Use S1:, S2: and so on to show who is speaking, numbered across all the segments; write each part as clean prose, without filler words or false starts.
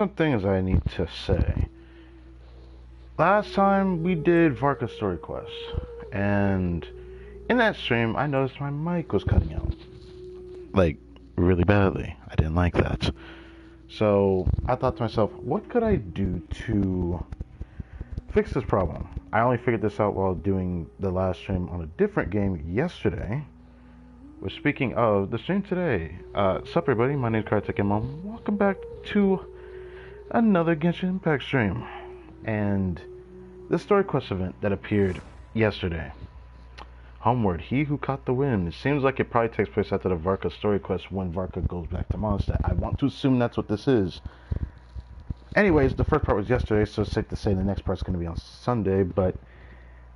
S1: Some things I need to say. Last time we did Varka Story Quest, and in that stream I noticed my mic was cutting out. Like, really badly. I didn't like that. So I thought to myself, what could I do to fix this problem? I only figured this out while doing the last stream on a different game yesterday. Which, speaking of the stream today, sup everybody, my name is Kartik and Mom. Welcome back to another Genshin Impact stream. And the story quest event that appeared yesterday. HOMEWARD, he who caught the wind. It seems like it probably takes place after the Varka story quest when Varka goes back to Mondstadt. I want to assume that's what this is. Anyways, the first part was yesterday, so it's safe to say the next part's going to be on Sunday, but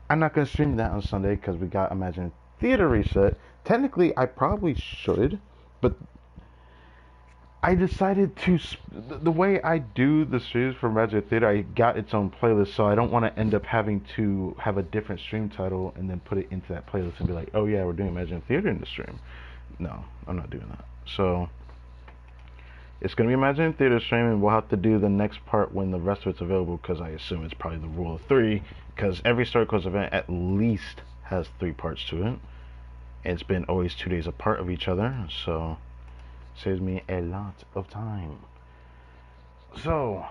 S1: I'm not going to stream that on Sunday because we got Imagine Theater reset. Technically, I probably should, but I decided to, the way I do the streams for Imagine Theater, I got its own playlist, so I don't want to end up having to have a different stream title and then put it into that playlist and be like, oh yeah, we're doing Imagine Theater in the stream. No, I'm not doing that. So, it's going to be Imagine Theater stream, and we'll have to do the next part when the rest of it's available, because I assume it's probably the rule of 3, because every Story Quest event at least has 3 parts to it. It's been always 2 days apart of each other, so saves me a lot of time. So,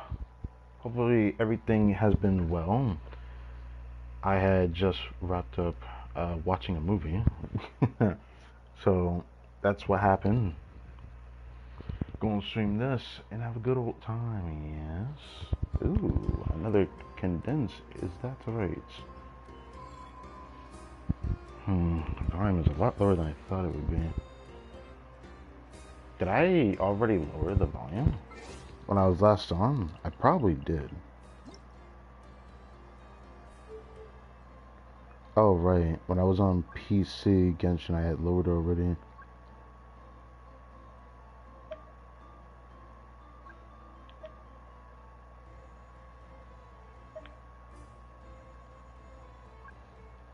S1: hopefully everything has been well. I had just wrapped up watching a movie, so that's what happened. Gonna stream this and have a good old time, yes. Ooh, another condense, is that right? The volume is a lot lower than I thought it would be. Did I already lower the volume when I was last on? I probably did. Oh, right. When I was on PC Genshin, I had lowered already.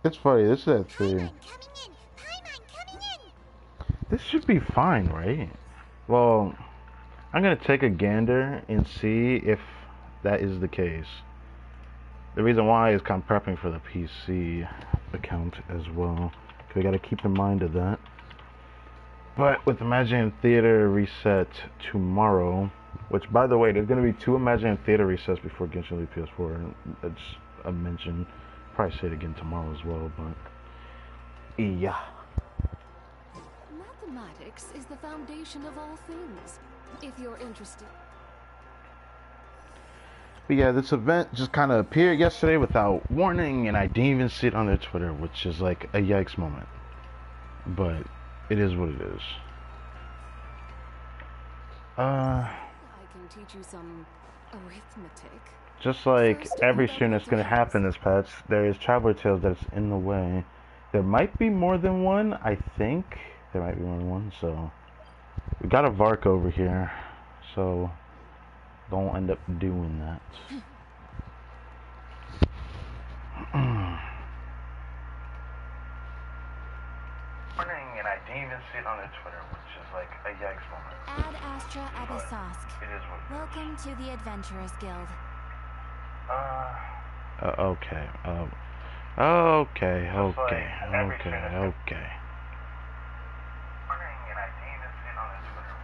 S1: It's funny, this is at 3. This should be fine, right? Well, I'm gonna take a gander and see if that is the case. The reason why is I'm prepping for the PC account as well. We gotta keep in mind of that. But with Imagine Theater reset tomorrow, which by the way, there's gonna be 2 Imagine Theater resets before Genshin Elite PS4. That's a mention. Probably say it again tomorrow as well, but yeah.
S2: Mathematics is the foundation of all things, if you're interested.
S1: But yeah, this event just kind of appeared yesterday without warning, and I didn't even see it on their Twitter, which is like a yikes moment. But it is what it is.
S2: I can teach you some arithmetic.
S1: Just like every stream that's going to happen this patch, there is Traveler Tales that's in the way. There might be more than one, I think. There might be more than one, so we got a Vark over here, so don't end up doing that. And I didn't even see it on their Twitter, which is like a yikes moment.
S3: Ad Astra Abyssosque.
S1: It is what it is.
S3: Welcome to the Adventurers Guild.
S1: Okay.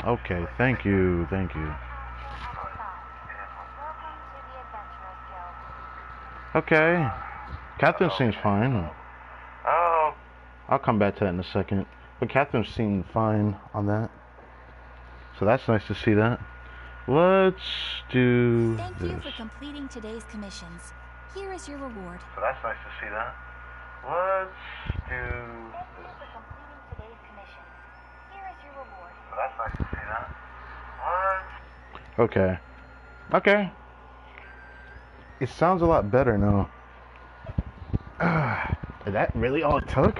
S1: Okay, thank you. Okay. Catherine seems fine. I'll come back to that in a second. But Catherine seemed fine on that. So that's nice to see that. Let's do
S3: Thank
S1: this.
S3: you for completing today's commissions. Here is your reward.
S1: So that's nice to see that. Let's do this.
S3: Thank you for completing today's commissions. Here is your reward.
S1: So that's nice to see that. Okay. Okay. It sounds a lot better now. Is that really all it took?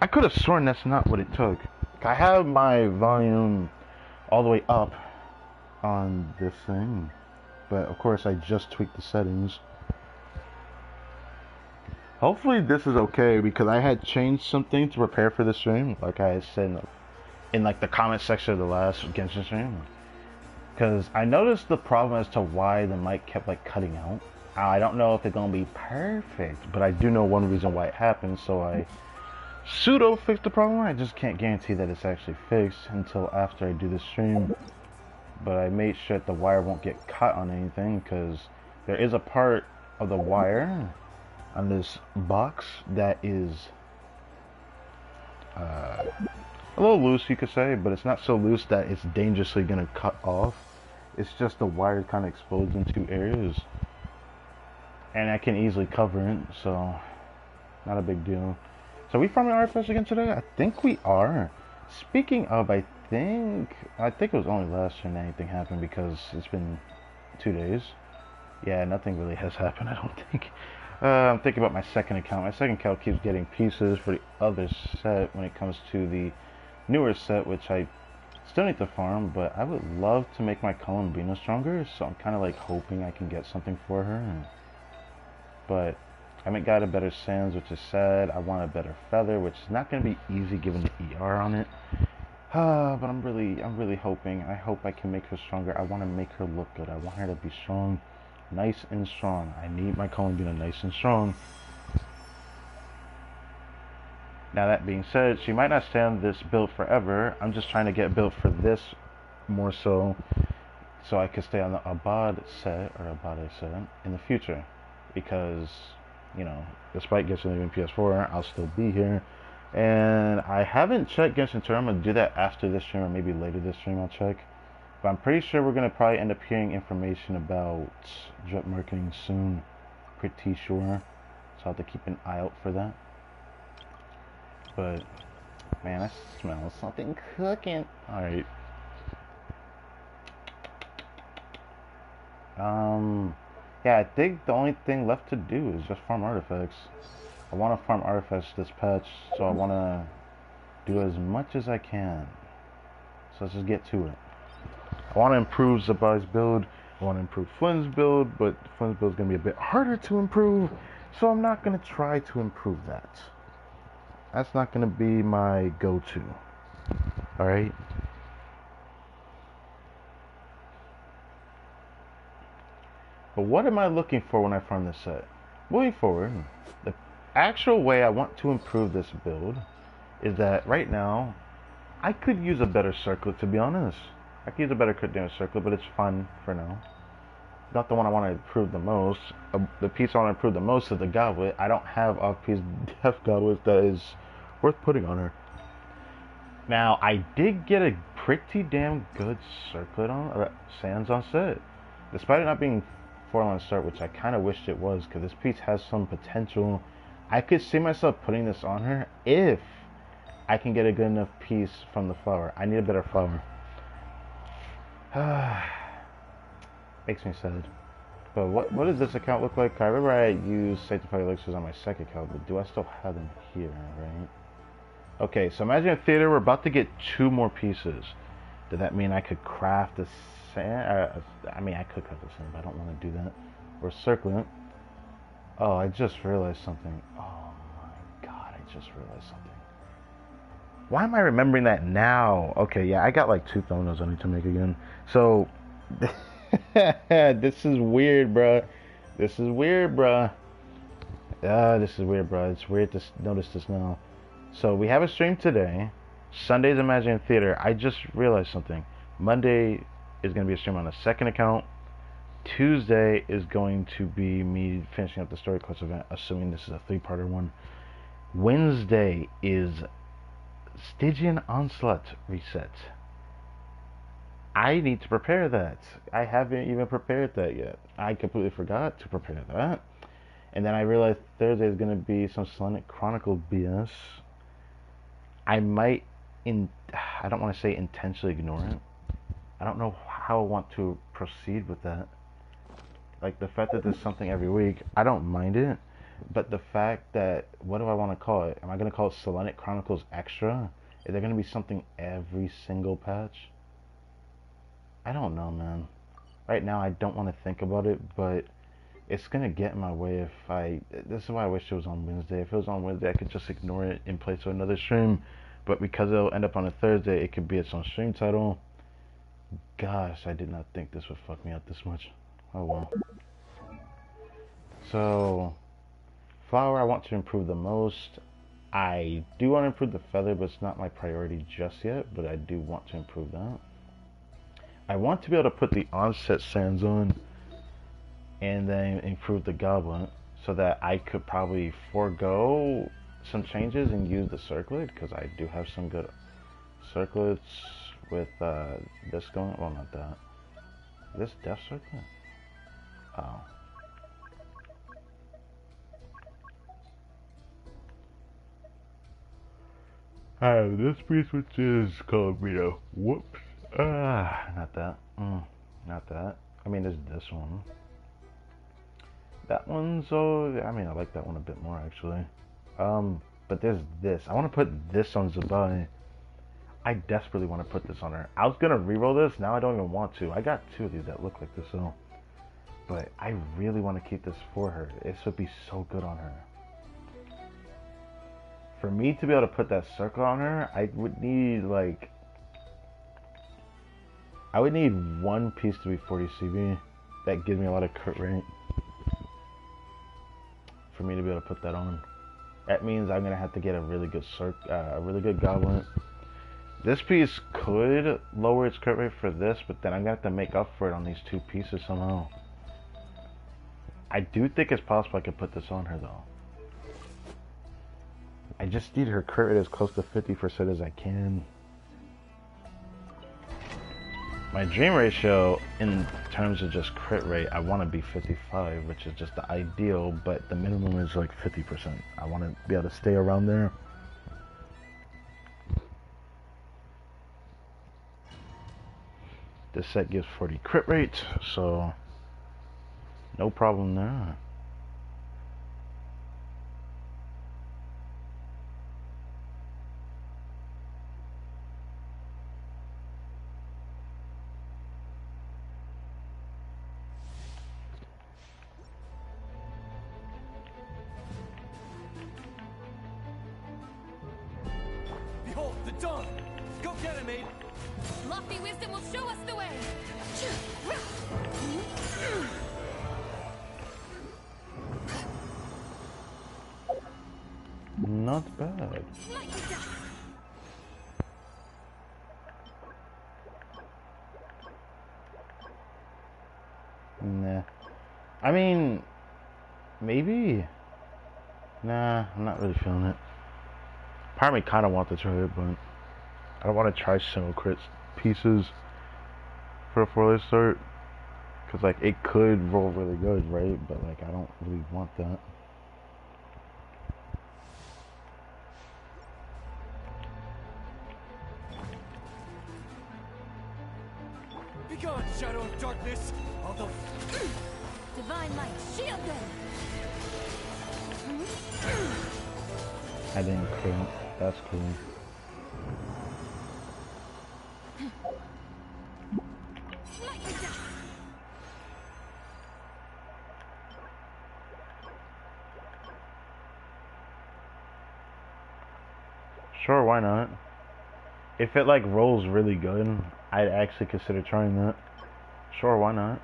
S1: I could have sworn that's not what it took. I have my volume all the way up on this thing, but of course I just tweaked the settings. Hopefully this is okay, because I had changed something to prepare for the stream, like I had said in like the comment section of the last Genshin stream. Because I noticed the problem as to why the mic kept like cutting out. I don't know if it's gonna be perfect, but I do know one reason why it happened, so I pseudo fixed the problem. I just can't guarantee that it's actually fixed until after I do the stream. But I made sure that the wire won't get caught on anything, because there is a part of the wire on this box that is a little loose, you could say, but it's not so loose that it's dangerously gonna cut off. It's just the wire kind of exposed in two areas, and I can easily cover it, so not a big deal. So we farming RFS again today? I think we are. Speaking of, I think it was only last year that anything happened, because it's been 2 days. Yeah, nothing really has happened, I don't think. I'm thinking about my second account. My second account keeps getting pieces for the other set when it comes to the newer set, which I still need to farm, but I would love to make my Columbina stronger, so I'm kind of like hoping I can get something for her. But I haven't got a better Sands, which is sad. I want a better Feather, which is not going to be easy given the ER on it. But I'm really hoping. I hope I can make her stronger. I want to make her look good. I want her to be strong, nice and strong. I need my Columbina nice and strong. Now that being said, she might not stand this build forever. I'm just trying to get built for this more so I could stay on the Abad set, or Abade set, in the future. Because, you know, despite Genshin leaving PS4, I'll still be here. And I haven't checked Genshin Tour. I'm going to do that after this stream, or maybe later this stream I'll check. But I'm pretty sure we're going to probably end up hearing information about drip marketing soon. Pretty sure. So I'll have to keep an eye out for that. But, man, I smell something cooking. Alright. Yeah, I think the only thing left to do is just farm artifacts. I want to farm artifacts this patch, so I want to do as much as I can. So let's just get to it. I want to improve Zabai's build. I want to improve Flynn's build, but Flynn's build is going to be a bit harder to improve, so I'm not going to try to improve that. That's not going to be my go-to. Alright? But what am I looking for when I farm this set? Moving forward, the actual way I want to improve this build is that right now, I could use a better circlet, to be honest. I could use a better crit damage circlet, but it's fun for now. Not the one I want to improve the most. The piece I want to improve the most is the goblet. I don't have off-piece def goblet that is worth putting on her. Now, I did get a pretty damn good circlet on Sands on set. Despite it not being 4-line start, which I kind of wished it was, because this piece has some potential. I could see myself putting this on her if I can get a good enough piece from the flower. I need a better flower. Makes me sad. But what does this account look like? I remember I used Sanctified Elixirs on my second account, but do I still have them here, right? Okay, so imagine a theater, we're about to get 2 more pieces. Does that mean I could craft the sand? I mean, I could craft the sand, but I don't want to do that. Or circle it. Oh, I just realized something. Oh my god, I just realized something. Why am I remembering that now? Okay, yeah, I got like 2 thumbnails I need to make again. So, this is weird, bruh. This is weird, bruh. This is weird, bruh. It's weird to notice this now. So, we have a stream today. Sunday's Imaginary Theater. I just realized something. Monday is going to be a stream on a second account. Tuesday is going to be me finishing up the Story Quest event, assuming this is a 3-parter one. Wednesday is Stygian Onslaught reset. I need to prepare that. I haven't even prepared that yet. I completely forgot to prepare that. And then I realized Thursday is going to be some Selenic Chronicle BS. I might, I don't want to say intentionally ignore it. I don't know how I want to proceed with that. Like, the fact that there's something every week, I don't mind it. But the fact that, what do I want to call it? Am I going to call it Selenic Chronicles Extra? Is there going to be something every single patch? I don't know, man. Right now, I don't want to think about it, but it's going to get in my way if I... This is why I wish it was on Wednesday. If it was on Wednesday, I could just ignore it in place of another stream. But because it'll end up on a Thursday, it could be its own stream title. Gosh, I did not think this would fuck me up this much. Oh well. So, flower I want to improve the most. I do want to improve the feather, but it's not my priority just yet, but I do want to improve that. I want to be able to put the onset sands on and then improve the goblet so that I could probably forego some changes and use the circlet, because I do have some good circlets with this going. Well, not that. This death circlet? Oh. I have this piece which is called, whoops. Not that. Not that. I mean, there's this one. That one's, I mean, I like that one a bit more, actually. But there's this. I want to put this on Zabai. I desperately want to put this on her. I was going to reroll this. Now I don't even want to. I got two of these that look like this, though. But I really want to keep this for her. This would be so good on her. For me to be able to put that circle on her, I would need, like... I would need one piece to be 40 CV. That gives me a lot of crit rate. For me to be able to put that on. That means I'm gonna have to get a really good goblet. This piece could lower its crit rate for this, but then I'm gonna have to make up for it on these two pieces somehow. I do think it's possible I could put this on her though. I just need her crit rate as close to 50% as I can. My dream ratio in terms of just crit rate, I want to be 55, which is just the ideal, but the minimum is like 50%. I want to be able to stay around there. This set gives 40 crit rate, so no problem there.
S4: Behold the dawn! Go get him, maid!
S2: Lofty wisdom will show us the way.
S1: Not bad. Nah. I mean, maybe. Nah, I'm not really feeling it. Part of me kind of wants to try it, but I don't want to try single crit pieces for a 4-lay start. Because, like, it could roll really good, right? But, like, I don't really want that.
S4: Begone, shadow of darkness! Although...
S2: Divine light, shield them.
S1: I didn't crit. That's cool. Sure, why not? If it like rolls really good, I'd actually consider trying that. Sure, why not?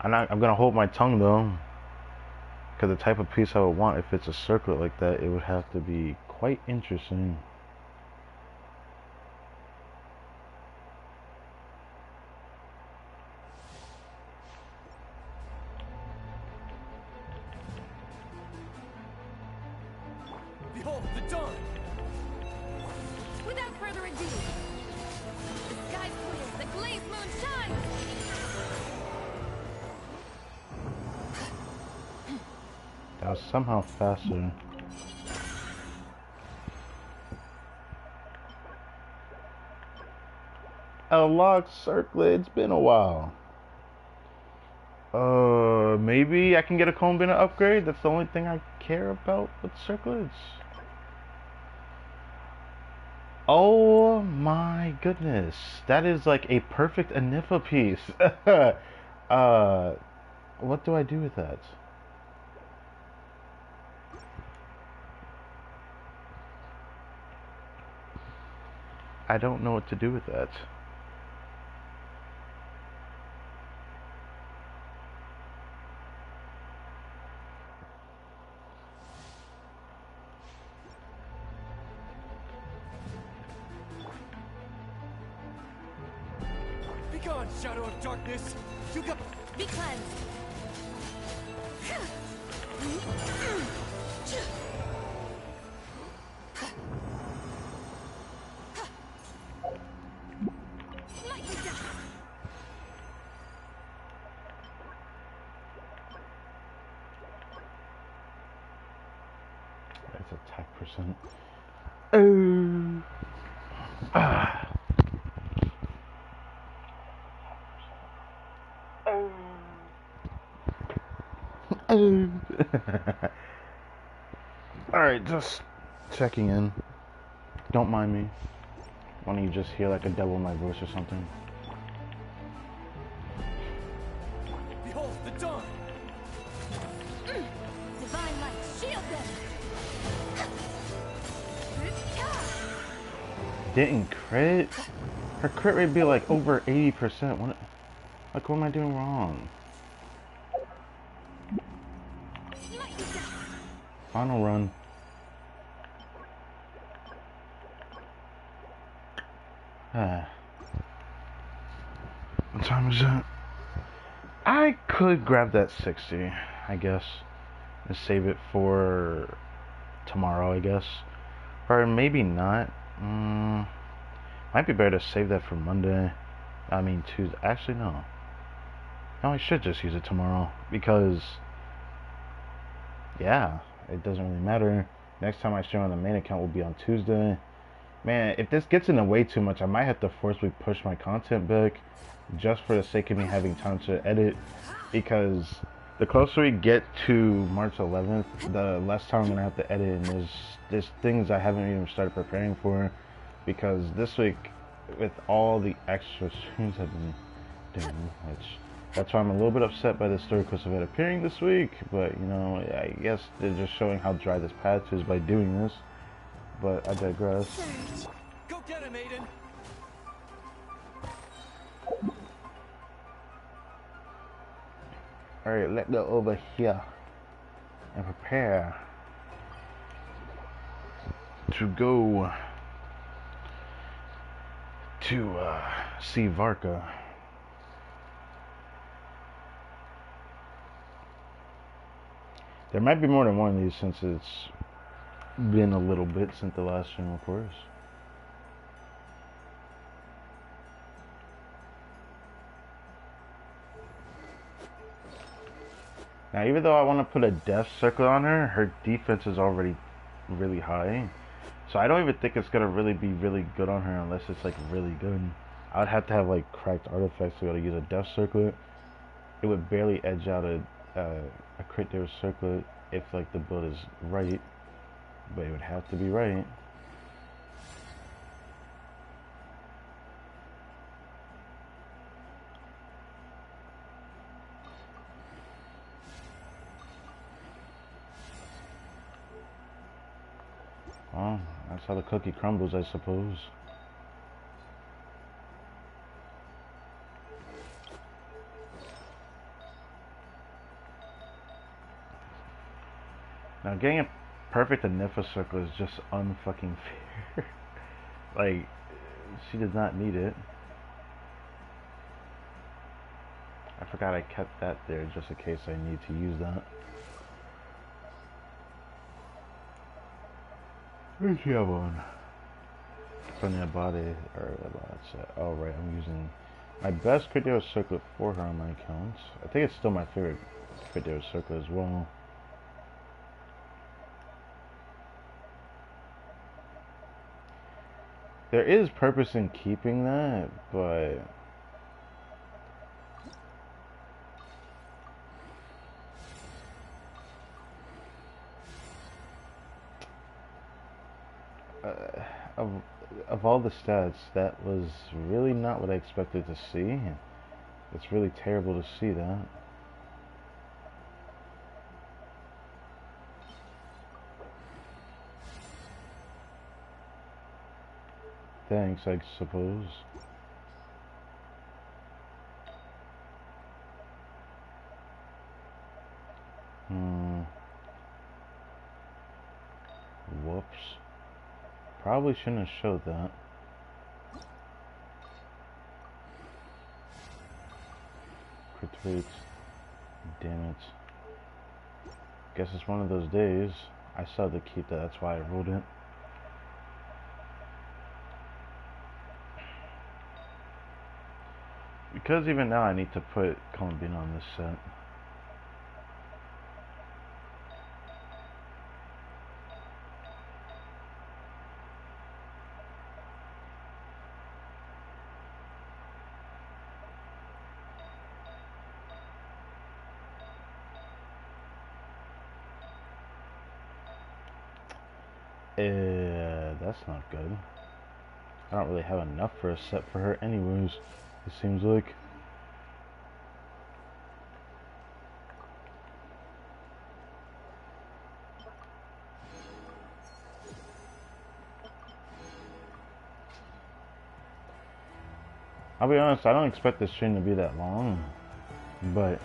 S1: I'm gonna hold my tongue though, because the type of piece I would want, if it's a circlet like that, it would have to be quite interesting.
S4: Behold the dawn!
S2: Without further ado, the sky clears, the glazed moon shines.
S1: That was somehow faster. A locked circlet, it's been a while. Maybe I can get a comb bin upgrade. That's the only thing I care about with circlets. Oh my goodness. That is like a perfect Anifa piece. What do I do with that? I don't know what to do with that.
S4: Begone, shadow of darkness! You got...
S2: Be cleansed. Smite me down.
S1: That's attack percent. Oh. Ah. Oh. Oh. Alright, just checking in. Don't mind me. Why don't you just hear like a double my voice or something?
S4: Behold, the dawn!
S2: Divine light, shield them.
S1: Didn't crit? Her crit rate be like over 80%. What am I doing wrong?
S2: Smite me down.
S1: Final run. What time is it? I could grab that 60, I guess, and save it for tomorrow, I guess. Or maybe not. Might be better to save that for Monday. I mean, Tuesday. Actually, no. No, I should just use it tomorrow. Because, yeah, it doesn't really matter. Next time I stream on the main account will be on Tuesday. Man, if this gets in the way too much, I might have to forcibly push my content back. Just for the sake of me having time to edit. Because the closer we get to March 11th, the less time I'm going to have to edit. And there's things I haven't even started preparing for. Because this week, with all the extra streams I've been doing, that's why I'm a little bit upset by the story quest event appearing this week. But, you know, I guess they're just showing how dry this patch is by doing this. But I digress.
S4: Go get him, Aiden!
S1: Alright, let's go over here and prepare to go to see Varka. There might be more than one of these since it's been a little bit since the last stream, of course. Now, even though I want to put a death circle on her, her defense is already really high. So I don't even think it's going to really be really good on her unless it's like really good. I would have to have like cracked artifacts to be able to use a death circlet. It would barely edge out a crit damage circlet if like the build is right. But it would have to be right. Well, that's how the cookie crumbles, I suppose. Now, getting a perfect Anifa circle is just unfucking fair. Like, she does not need it. I forgot I kept that there just in case I need to use that. Where's the other one? From the body, or oh right, I'm using my best crit damage circlet for her on my account. I think it's still my favorite crit damage circlet as well. There is purpose in keeping that, but of all the stats, that was really not what I expected to see. It's really terrible to see that. Thanks, I suppose. Whoops. Probably shouldn't have showed that. crit rates. Damn it. Guess it's one of those days. I still have to keep that, that's why I rolled it. Because even now I need to put Columbine on this set. That's not good. I don't really have enough for a set for her anyways, it seems like. I'll be honest, I don't expect this stream to be that long, but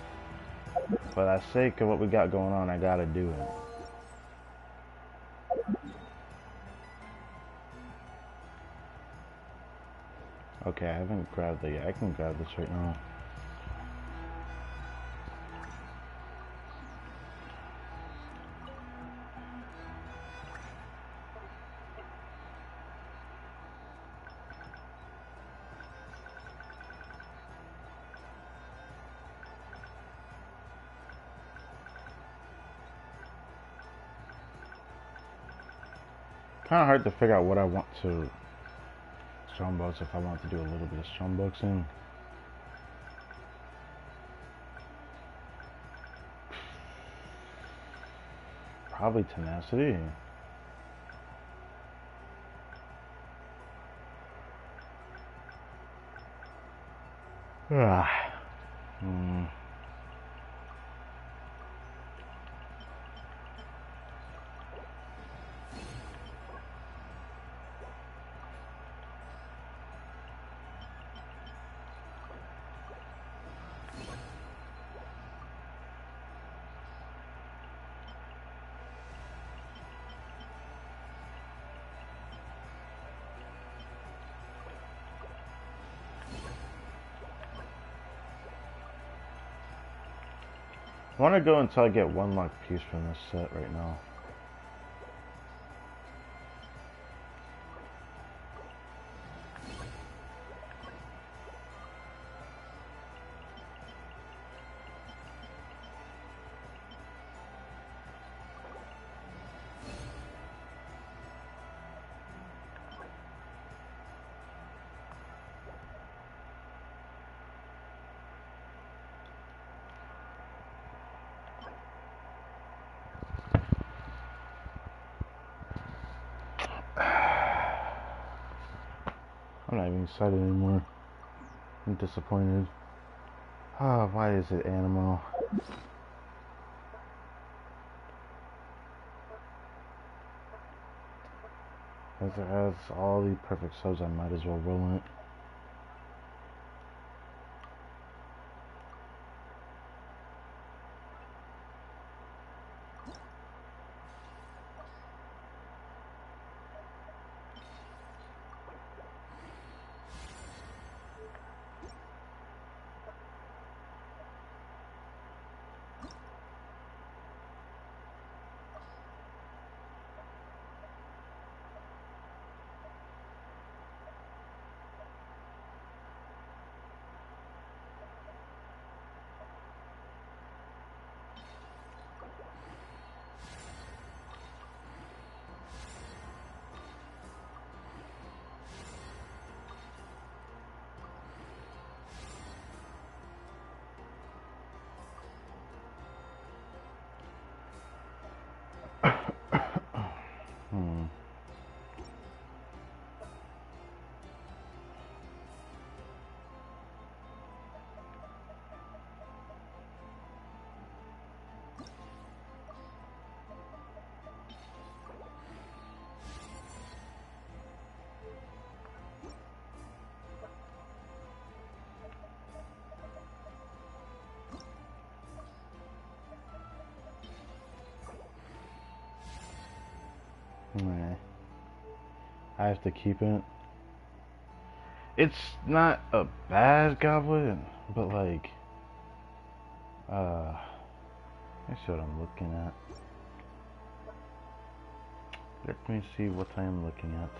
S1: for the sake of what we got going on, I gotta do it. Okay, I haven't grabbed that yet. I can grab this right now. Kind of hard to figure out what I want to strongbox, if I want to do a little bit of strongboxing. Probably tenacity. I want to go until I get one luck piece from this set right now. I'm not even excited anymore. I'm disappointed. Ah, why is it animal? As it has all the perfect subs, I might as well roll it. Nah. I have to keep it. It's not a bad goblin, but like, Let me see what I'm looking at. Let me see what I am looking at.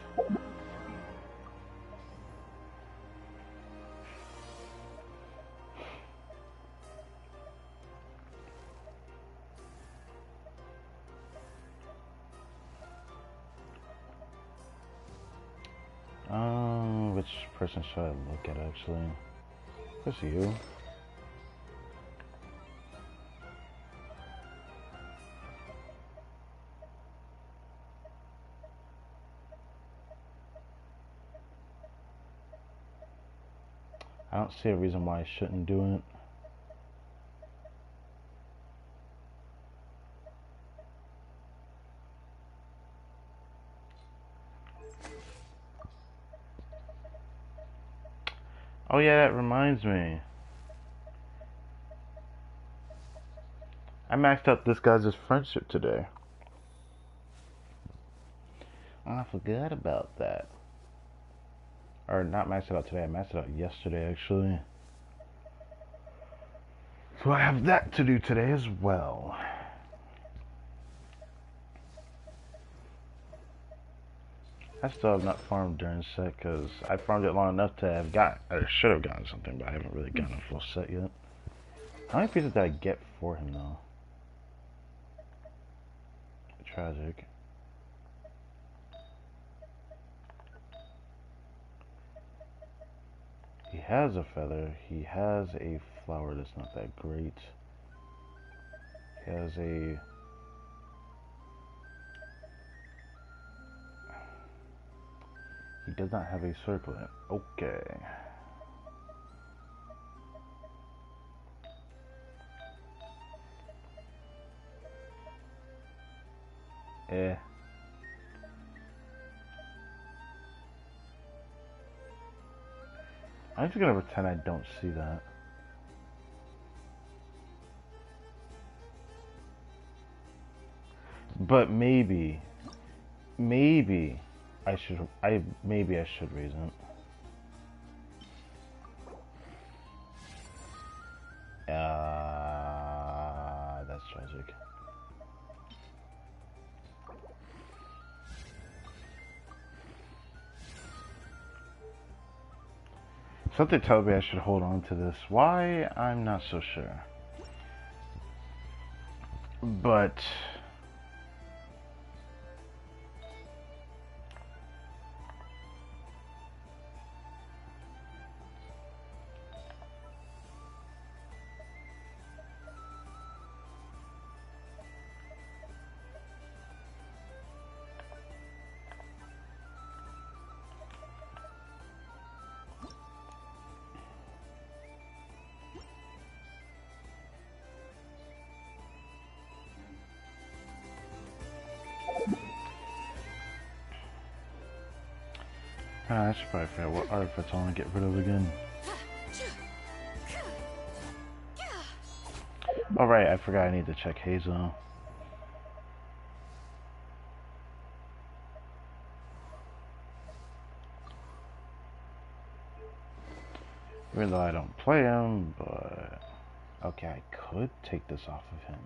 S1: Which person should I look at actually? It's you. I don't see a reason why I shouldn't do it. Oh yeah, that reminds me. I maxed out this guy's friendship today. I forgot about that. Or not maxed it out today, I maxed it out yesterday actually. So I have that to do today as well. I still have not farmed during set because I farmed it long enough to have got, or should have gotten something, but I haven't really gotten a full set yet. How many pieces did I get for him though? Tragic. He has a feather. He has a flower that's not that great. He has a... He does not have a circlet. Okay. I'm just gonna pretend I don't see that. But maybe I should raise it. That's tragic. Something tells me I should hold on to this. Why? I'm not so sure. But... I should probably figure out what artifacts I want to get rid of again. Oh right, I forgot I need to check Hazel. Even though I don't play him, but... Okay, I could take this off of him.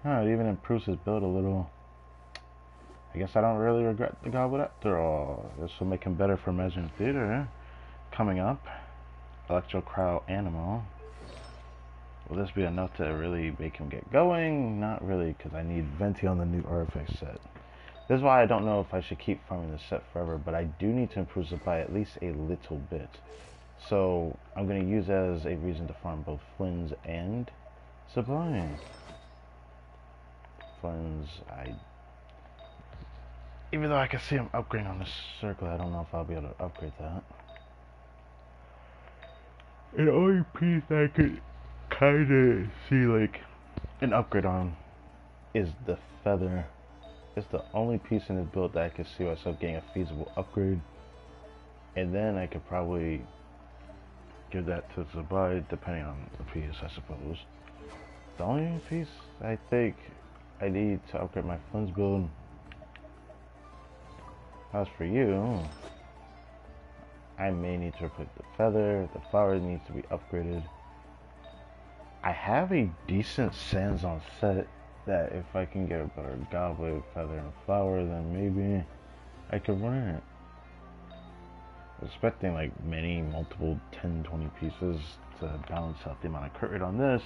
S1: Huh, it even improves his build a little. I guess I don't really regret the goblet after all. This will make him better for Imagine Theater. Coming up, Electro Crowd Animal. Will this be enough to really make him get going? Not really, because I need Venti on the new artifact set. This is why I don't know if I should keep farming this set forever, but I do need to improve supply at least a little bit. So I'm going to use that as a reason to farm both Flynn's and Sublime. Flynn's, even though I can see him upgrading on this circle, I don't know if I'll be able to upgrade that. And the only piece I could kinda see like an upgrade on is the feather. It's the only piece in this build that I can see myself getting a feasible upgrade. And then I could probably give that to Zabai depending on the piece, I suppose. The only piece I think I need to upgrade my Flynn's build As for you, I may need to replace the feather. The flower needs to be upgraded. I have a decent sands on set that if I can get a better goblet, feather, and flower, then maybe I could run it. I was expecting like multiple 10, 20 pieces to balance out the amount of crit rate on this.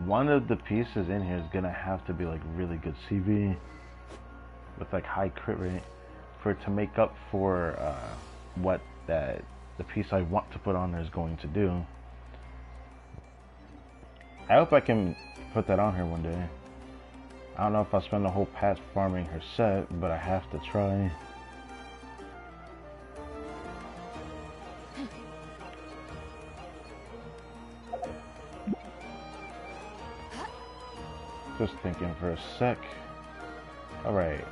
S1: One of the pieces in here is gonna have to be like really good CV with like high crit rate for it to make up for what the piece I want to put on there is going to do. I hope I can put that on her one day. I don't know if I'll spend the whole patch farming her set, but I have to try. Just thinking for a sec. Alright.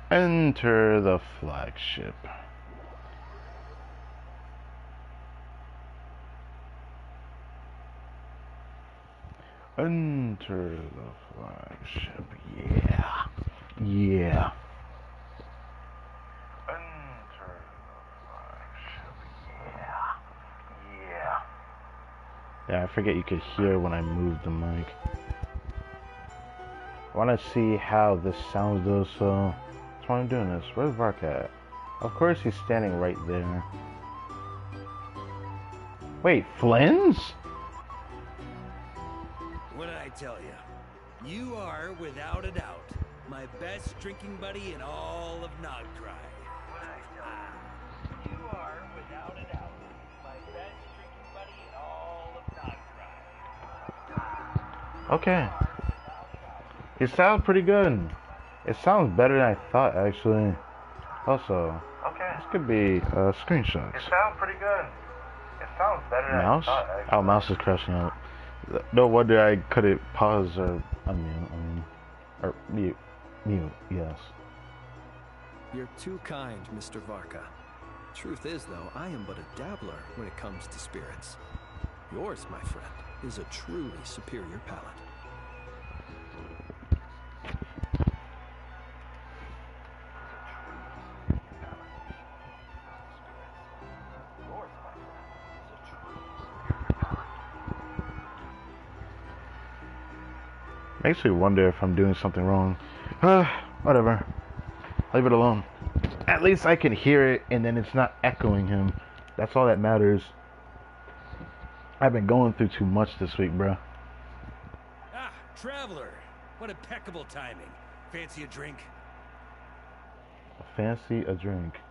S1: Enter the flagship. Enter the flagship. Yeah. Yeah. Enter the flagship. Yeah. Yeah. Yeah, I forget you could hear when I moved the mic. I want to see how this sounds though, so that's why I'm doing this. Where's Vark at? Of course he's standing right there. Wait, Flynn's?
S4: What did I tell you? You are, without a doubt, my best drinking buddy in all of Nogtry. What did I tell you? You are, without a doubt, my best drinking buddy in all of Nogtry.
S1: Okay. It sounds pretty good. It sounds better than I thought, actually. Also, this could be screenshots. It sounds pretty good. It sounds better than I thought, actually. Oh, mouse is crashing out. No wonder I couldn't pause or unmute. Or mute. Mute, yes.
S5: You're too kind, Mr. Varka. Truth is, though, I am but a dabbler when it comes to spirits. Yours, my friend, is a truly superior palate.
S1: Makes me wonder if I'm doing something wrong. Whatever. Leave it alone. At least I can hear it and then it's not echoing him. That's all that matters. I've been going through too much this week, bro.
S4: Ah, Traveler. What impeccable timing. Fancy a drink?
S1: Fancy a drink?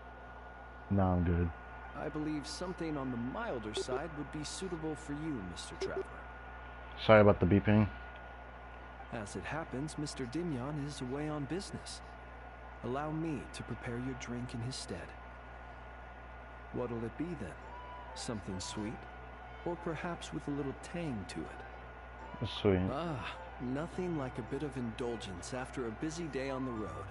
S1: No, I'm good.
S5: I believe something on the milder side would be suitable for you, Mr. Traveler.
S1: Sorry about the beeping.
S5: As it happens, Mr. Dimyon is away on business. Allow me to prepare your drink in his stead. What'll it be then? Something sweet? Or perhaps with a little tang to it?
S1: Sweet.
S5: Ah, nothing like a bit of indulgence after a busy day on the road.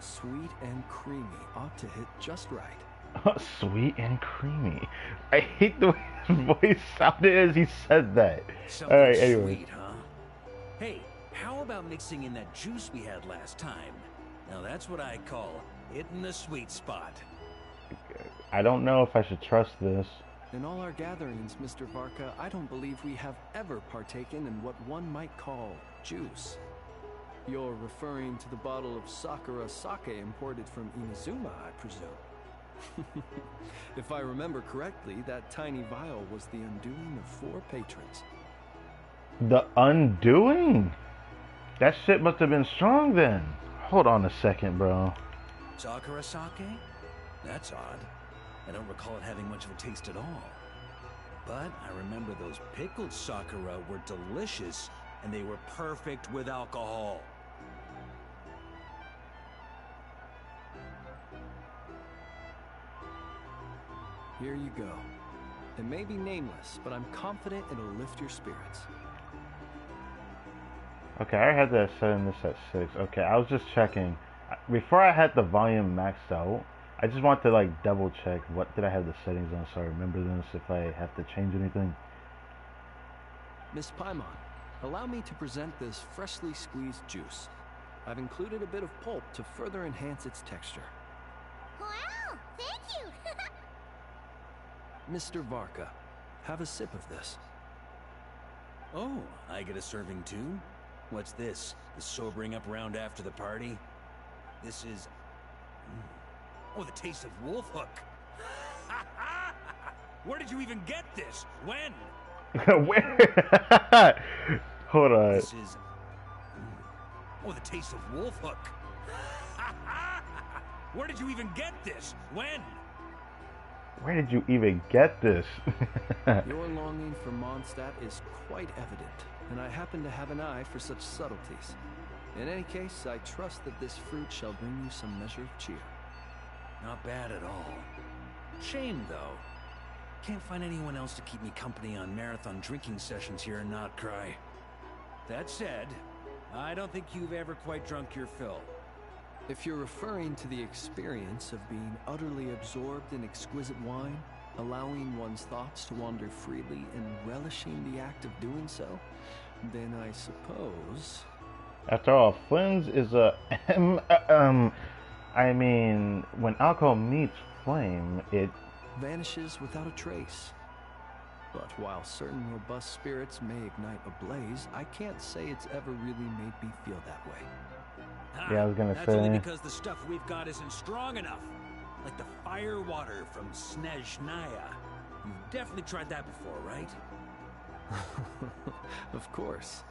S5: Sweet and creamy ought to hit just right.
S1: Sweet and creamy. I hate the way his voice sounded as he said that. Alright, anyway.
S4: Sweet, huh? Hey, how about mixing in that juice we had last time? Now that's what I call hitting the sweet spot.
S1: I don't know if I should trust this.
S5: In all our gatherings, Mr. Varka, I don't believe we have ever partaken in what one might call juice. You're referring to the bottle of Sakura sake imported from Inazuma, I presume. If I remember correctly, that tiny vial was the undoing of 4 patrons.
S1: The undoing? That shit must have been strong then. Hold on a second, bro.
S4: Sakura sake? That's odd. I don't recall it having much of a taste at all. But I remember those pickled Sakura were delicious, and they were perfect with alcohol.
S5: Here you go. It may be nameless, but I'm confident it'll lift your spirits.
S1: Okay, I had that setting this at 6. Okay, I was just checking. Before I had the volume maxed out, I just want to like double check what did I have the settings on so I remember this if I have to change anything.
S5: Miss Paimon, allow me to present this freshly squeezed juice. I've included a bit of pulp to further enhance its texture.
S3: Wow, thank you.
S5: Mr. Varka, have a sip of this.
S4: Oh, I get a serving too? What's this? The sobering up round after the party? This is... Oh, the taste of wolf hook. Where did you even get this? When?
S1: Where? Hold on.
S4: This is... Oh, the taste of wolf hook. Where did you even get this? When?
S1: Where did you even get this?
S5: Your longing for Mondstadt is quite evident, and I happen to have an eye for such subtleties. In any case, I trust that this fruit shall bring you some measure of cheer.
S4: Not bad at all. Shame, though. Can't find anyone else to keep me company on marathon drinking sessions here in Notcry. That said, I don't think you've ever quite drunk your fill.
S5: If you're referring to the experience of being utterly absorbed in exquisite wine, allowing one's thoughts to wander freely and relishing the act of doing so, then I suppose...
S1: After all, Flynn's is a... I mean, when alcohol meets flame, it...
S5: vanishes without a trace. But while certain robust spirits may ignite a blaze, I can't say it's ever really made me feel that way.
S1: Yeah, I was gonna
S4: That's
S1: say.
S4: only because the stuff we've got isn't strong enough. Like the fire water from Snezhnaya. You've definitely tried that before, right?
S5: Of course.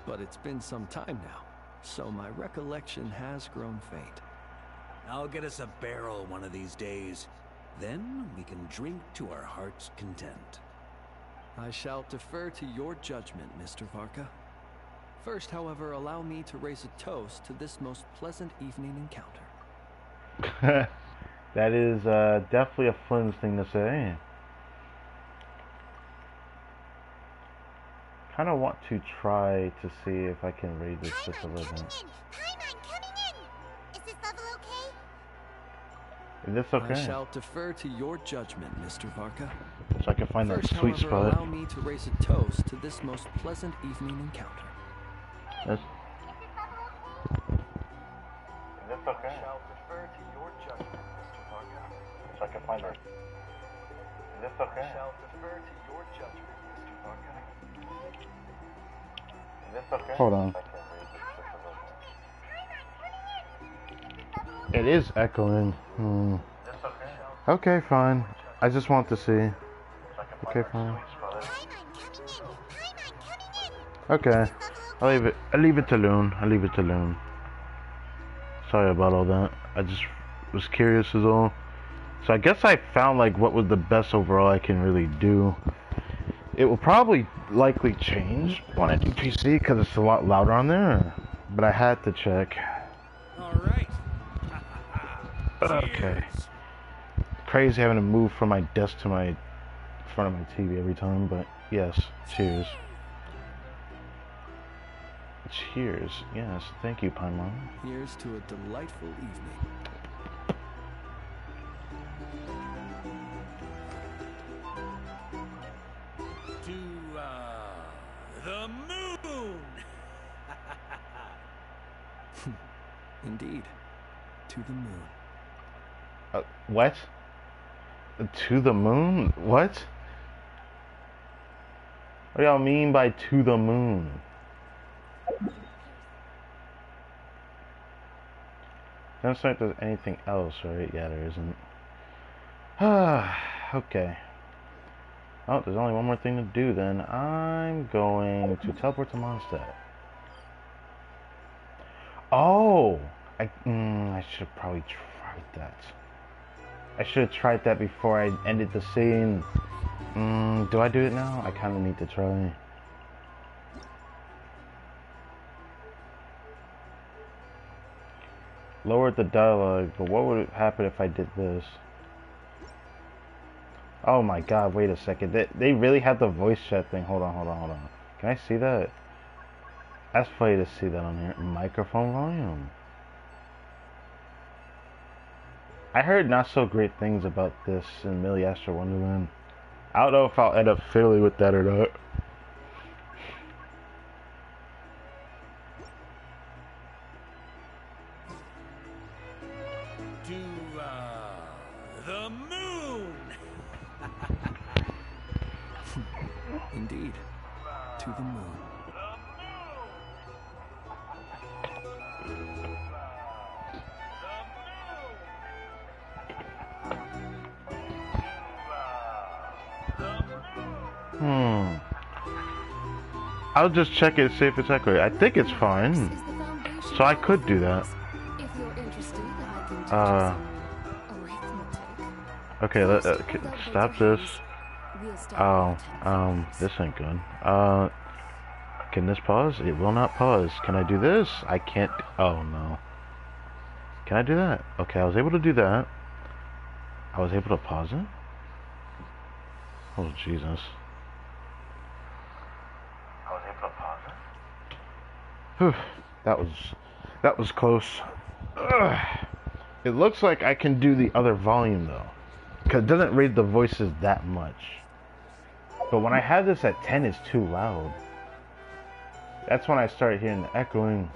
S5: But it's been some time now, so my recollection has grown faint.
S4: I'll get us a barrel one of these days. Then we can drink to our heart's content.
S5: I shall defer to your judgment, Mr. Varka. First, however, allow me to raise a toast to this most pleasant evening encounter.
S1: That is definitely a Flynn's thing to say. Kind of want to try to see if I can raise this just a little bit.
S3: Paimon coming in. Is this level okay?
S1: Is this okay?
S5: I shall defer to your judgment, Mr. Varka.
S1: So I can find that
S5: First,
S1: sweet
S5: however,
S1: spot.
S5: allow me to raise a toast to this most pleasant evening encounter.
S1: That's...
S5: Is this okay? I shall defer to your judgment, Mr. Varka.
S1: So I can find that. Is this okay?
S5: I shall defer to your judgment, Mr. Varka.
S1: Is this okay? Hold on. It is echoing. Okay, fine. I just want to see. Okay, fine. Okay. I'll leave it to Loon. Sorry about all that. I just was curious as all. So I guess I found like what was the best overall I can really do. It will probably likely change when I do PC because it's a lot louder on there. But I had to check.
S4: Alright.
S1: Okay. Crazy having to move from my desk to my front of my TV every time, but yes, cheers. Cheers. Yes, thank you, Paimon.
S5: Here's to a delightful evening.
S4: To, the moon!
S5: Indeed, to the moon.
S1: What? To the moon? What? What do y'all mean by to the moon? Don't think there's anything else, right? Yeah, there isn't. Okay. Oh, there's only one more thing to do then. I'm going to teleport to Mondstadt. Oh! I should have probably tried that. I should have tried that before I ended the scene. Do I do it now? I kind of need to try. Lowered the dialogue, but what would happen if I did this? Oh my god, wait a second. They really have the voice chat thing. Hold on. Can I see that? That's funny to see that on here. Microphone volume. I heard not so great things about this in Millie Astro Wonderland. I don't know if I'll end up fiddling with that or not.
S4: to the moon.
S5: Indeed. To the moon.
S1: I'll just check it, see if it's accurate. I think it's fine.
S2: Is the foundation
S1: So I
S2: of
S1: could do that.
S2: If you're interested, I can teach you some arithmetic.
S1: Okay,
S2: Hold up
S1: stop
S2: both
S1: this.
S2: your hands. We'll start with 10
S1: This ain't good. Can this pause? It will not pause. Can I do this? I can't. Oh no. Can I do that? Okay, I was able to do that. I was able to pause it? Oh, Jesus. I was able to pause it? Whew. That was close. Ugh. It looks like I can do the other volume, though. Because it doesn't raise the voices that much. But when I have this at 10, it's too loud. That's when I start hearing the echoing.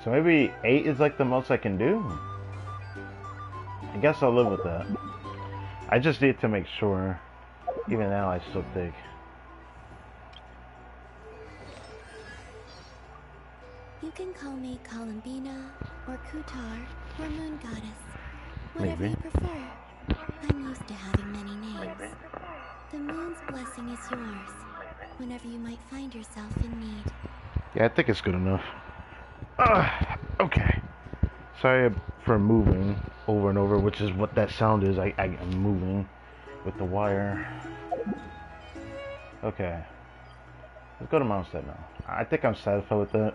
S1: So maybe 8 is like the most I can do? I guess I'll live with that. I just need to make sure. Even now, I still think.
S3: You can call me Columbina, or Kutar, or Moon Goddess. Whatever
S1: Maybe.
S3: you prefer. I'm used to having many names. The moon's blessing is yours, whenever you might find yourself in need.
S1: Yeah, I think it's good enough. Okay. Sorry for moving over and over, which is what that sound is. I'm moving with the wire. Okay. Let's go to Mondstadt now. I think I'm satisfied with that.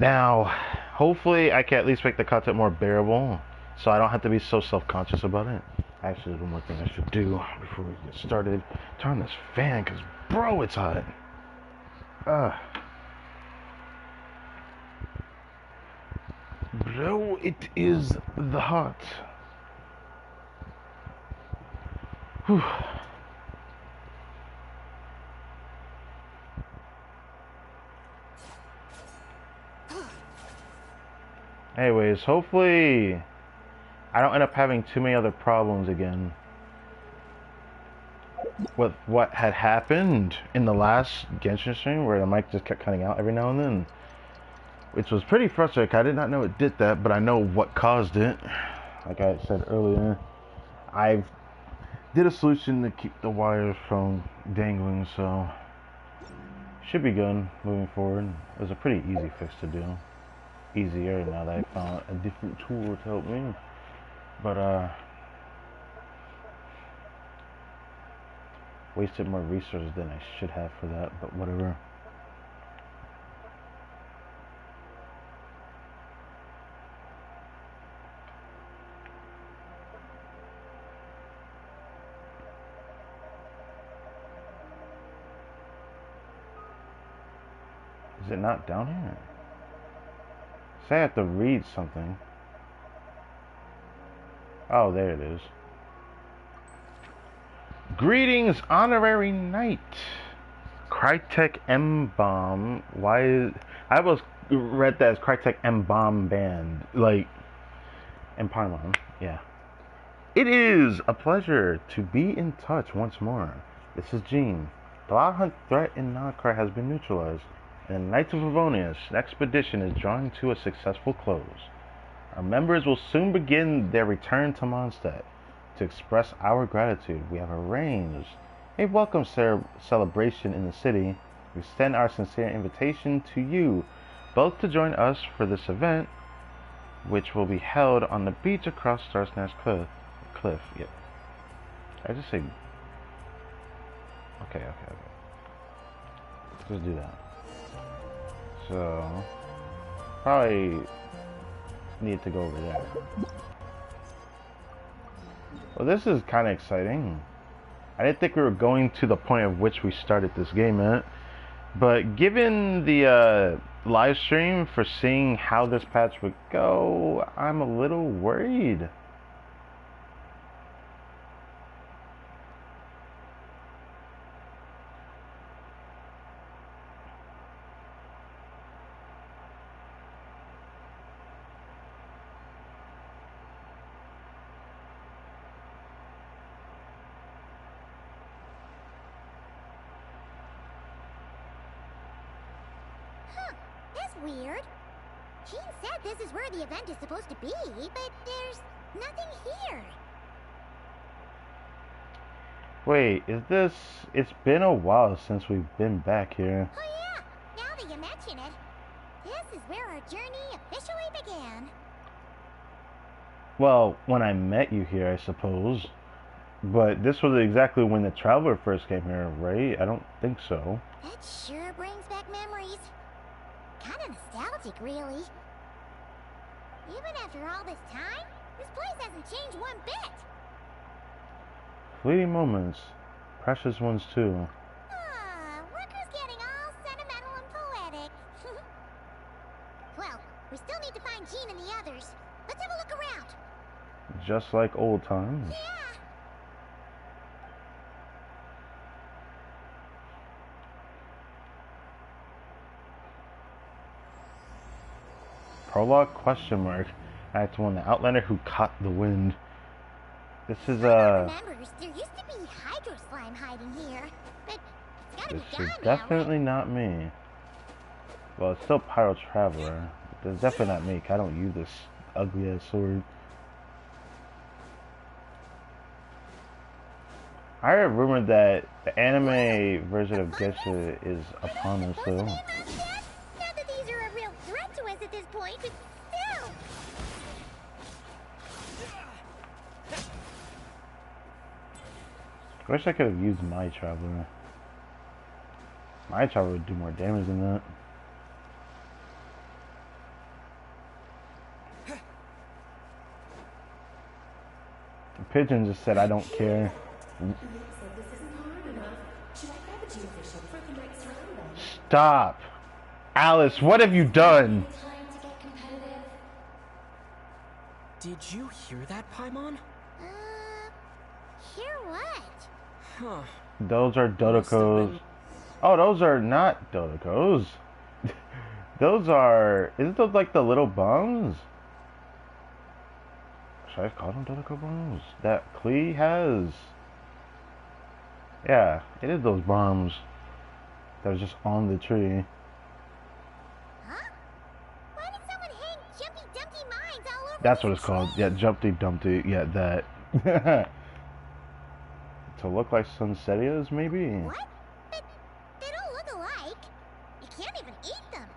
S1: Now, hopefully I can at least make the content more bearable, so I don't have to be so self-conscious about it. Actually, there's one more thing I should do before we get started. Turn on this fan, because, bro, it's hot. Bro, it is the hot. Whew. Anyways, hopefully I don't end up having too many other problems again with what had happened in the last Genshin stream where the mic just kept cutting out every now and then, which was pretty frustrating. I did not know it did that, but I know what caused it. Like I said earlier, I did a solution to keep the wires from dangling, so should be good moving forward. It was a pretty easy fix to do. Easier now that I found a different tool to help me. But wasted more resources than I should have for that, but whatever. Is it not down here? Say I have to read something. Oh, there it is. Greetings, honorary knight. Crytek M-Bomb. I almost read that as Crytek M-Bomb Band. Like, M-Paimon. Yeah. It is a pleasure to be in touch once more. This is Gene. The Wild Hunt threat in Nocra has been neutralized, and the Knights of Livonia's expedition is drawing to a successful close. Our members will soon begin their return to Mondstadt. To express our gratitude, we have arranged a welcome celebration in the city. We extend our sincere invitation to you both to join us for this event, which will be held on the beach across Starsnatch Cliff. Yep. I just say... Okay. Just do that. So... probably need to go over there. Well, this is kind of exciting. I didn't think we were going to the point of which we started this game at, but given the live stream for seeing how this patch would go, I'm a little worried.
S3: That's weird. Jean said this is where the event is supposed to be, but there's nothing here.
S1: Wait, is this... It's been a while since we've been back here.
S3: Oh yeah, now that you mention it, this is where our journey officially began.
S1: Well, when I met you here, I suppose. But this was exactly when the Traveler first came here, right? I don't think so.
S3: That sure brings back memories. Kinda nostalgic, really. Even after all this time, this place hasn't changed one bit.
S1: Fleeting moments. Precious ones, too.
S3: Ah, Rooker's getting all sentimental and poetic. Well, we still need to find Jean and the others. Let's have a look around.
S1: Just like old times.
S3: Yeah.
S1: Prologue question mark. Act 1, the Outlander who caught the wind. This is
S3: Remembers, there used to be hydro slime hiding here, but it's gotta
S1: this
S3: be
S1: is
S3: gone now,
S1: definitely not me. Well, it's still Pyro Traveler. It's definitely not me. I don't use this ugly ass sword. I heard rumored that the anime version of Genshin is upon us,
S3: What's
S1: though.
S3: the name of that? Not that these are a real threat to us at this point, but still.
S1: I wish I could have used my Traveler. My Traveler would do more damage than that. The pigeon just said, I don't care. Stop! Alice, what have you done?
S6: Did you hear that, Paimon?
S3: Hear what?
S6: Huh.
S1: Those are Dodocos. Oh, those are not Dodocos. Those are... Isn't those like the little bombs? Should I call them Dodoco bombs? That Klee has. Yeah, it is those bombs that was just on the tree.
S3: Huh? Why did someone hang Jumpy Dumpty mines all over
S1: That's what
S3: this
S1: it's called.
S3: tree?
S1: Yeah, Jumpty Dumpty. Yeah, that. To look like Sunsetias, maybe?
S3: What? But they don't look alike. You can't even eat them.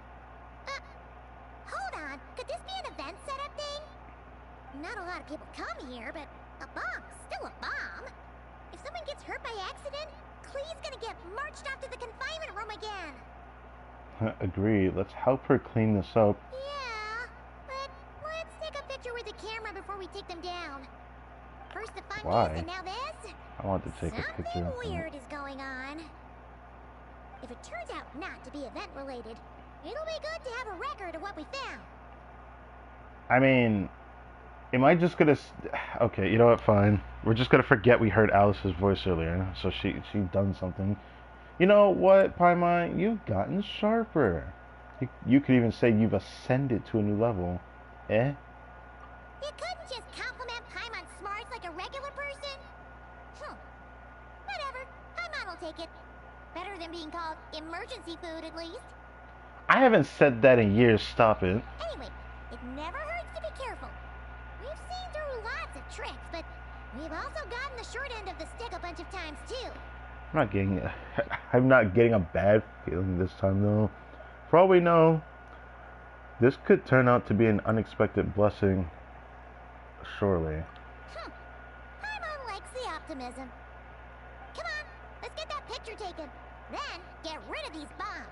S3: Hold on. Could this be an event setup thing? Not a lot of people come here, but a bomb's still a bomb. If someone gets hurt by accident, Klee's gonna get marched off to the confinement room again.
S1: Agreed. Let's help her clean this up.
S3: Yeah, but let's take a picture with the camera before we take them down. First the fungus,
S1: Why?
S3: and now this.
S1: I want to take a picture
S3: Something
S1: of them.
S3: weird is going on. If it turns out not to be event related, it'll be good to have a record of what we found.
S1: I mean, am I just gonna... Okay, you know what, fine. We're just gonna forget we heard Alice's voice earlier, so she done something. You know what, Paimon? You've gotten sharper. You could even say you've ascended to a new level. Eh?
S3: You couldn't just compliment Paimon's smarts like a regular person? Whatever. Paimon will take it. Better than being called emergency food, at least.
S1: I haven't said that in years, stop it.
S3: Anyway, it never hurts to be careful. We've seen through lots of tricks, but we've also gotten the short end of the stick a bunch of times, too.
S1: I'm not getting a bad feeling this time, though. For all we know, this could turn out to be an unexpected blessing. Surely.
S3: Paimon likes the optimism. Come on, let's get that picture taken. Then, get rid of these bombs.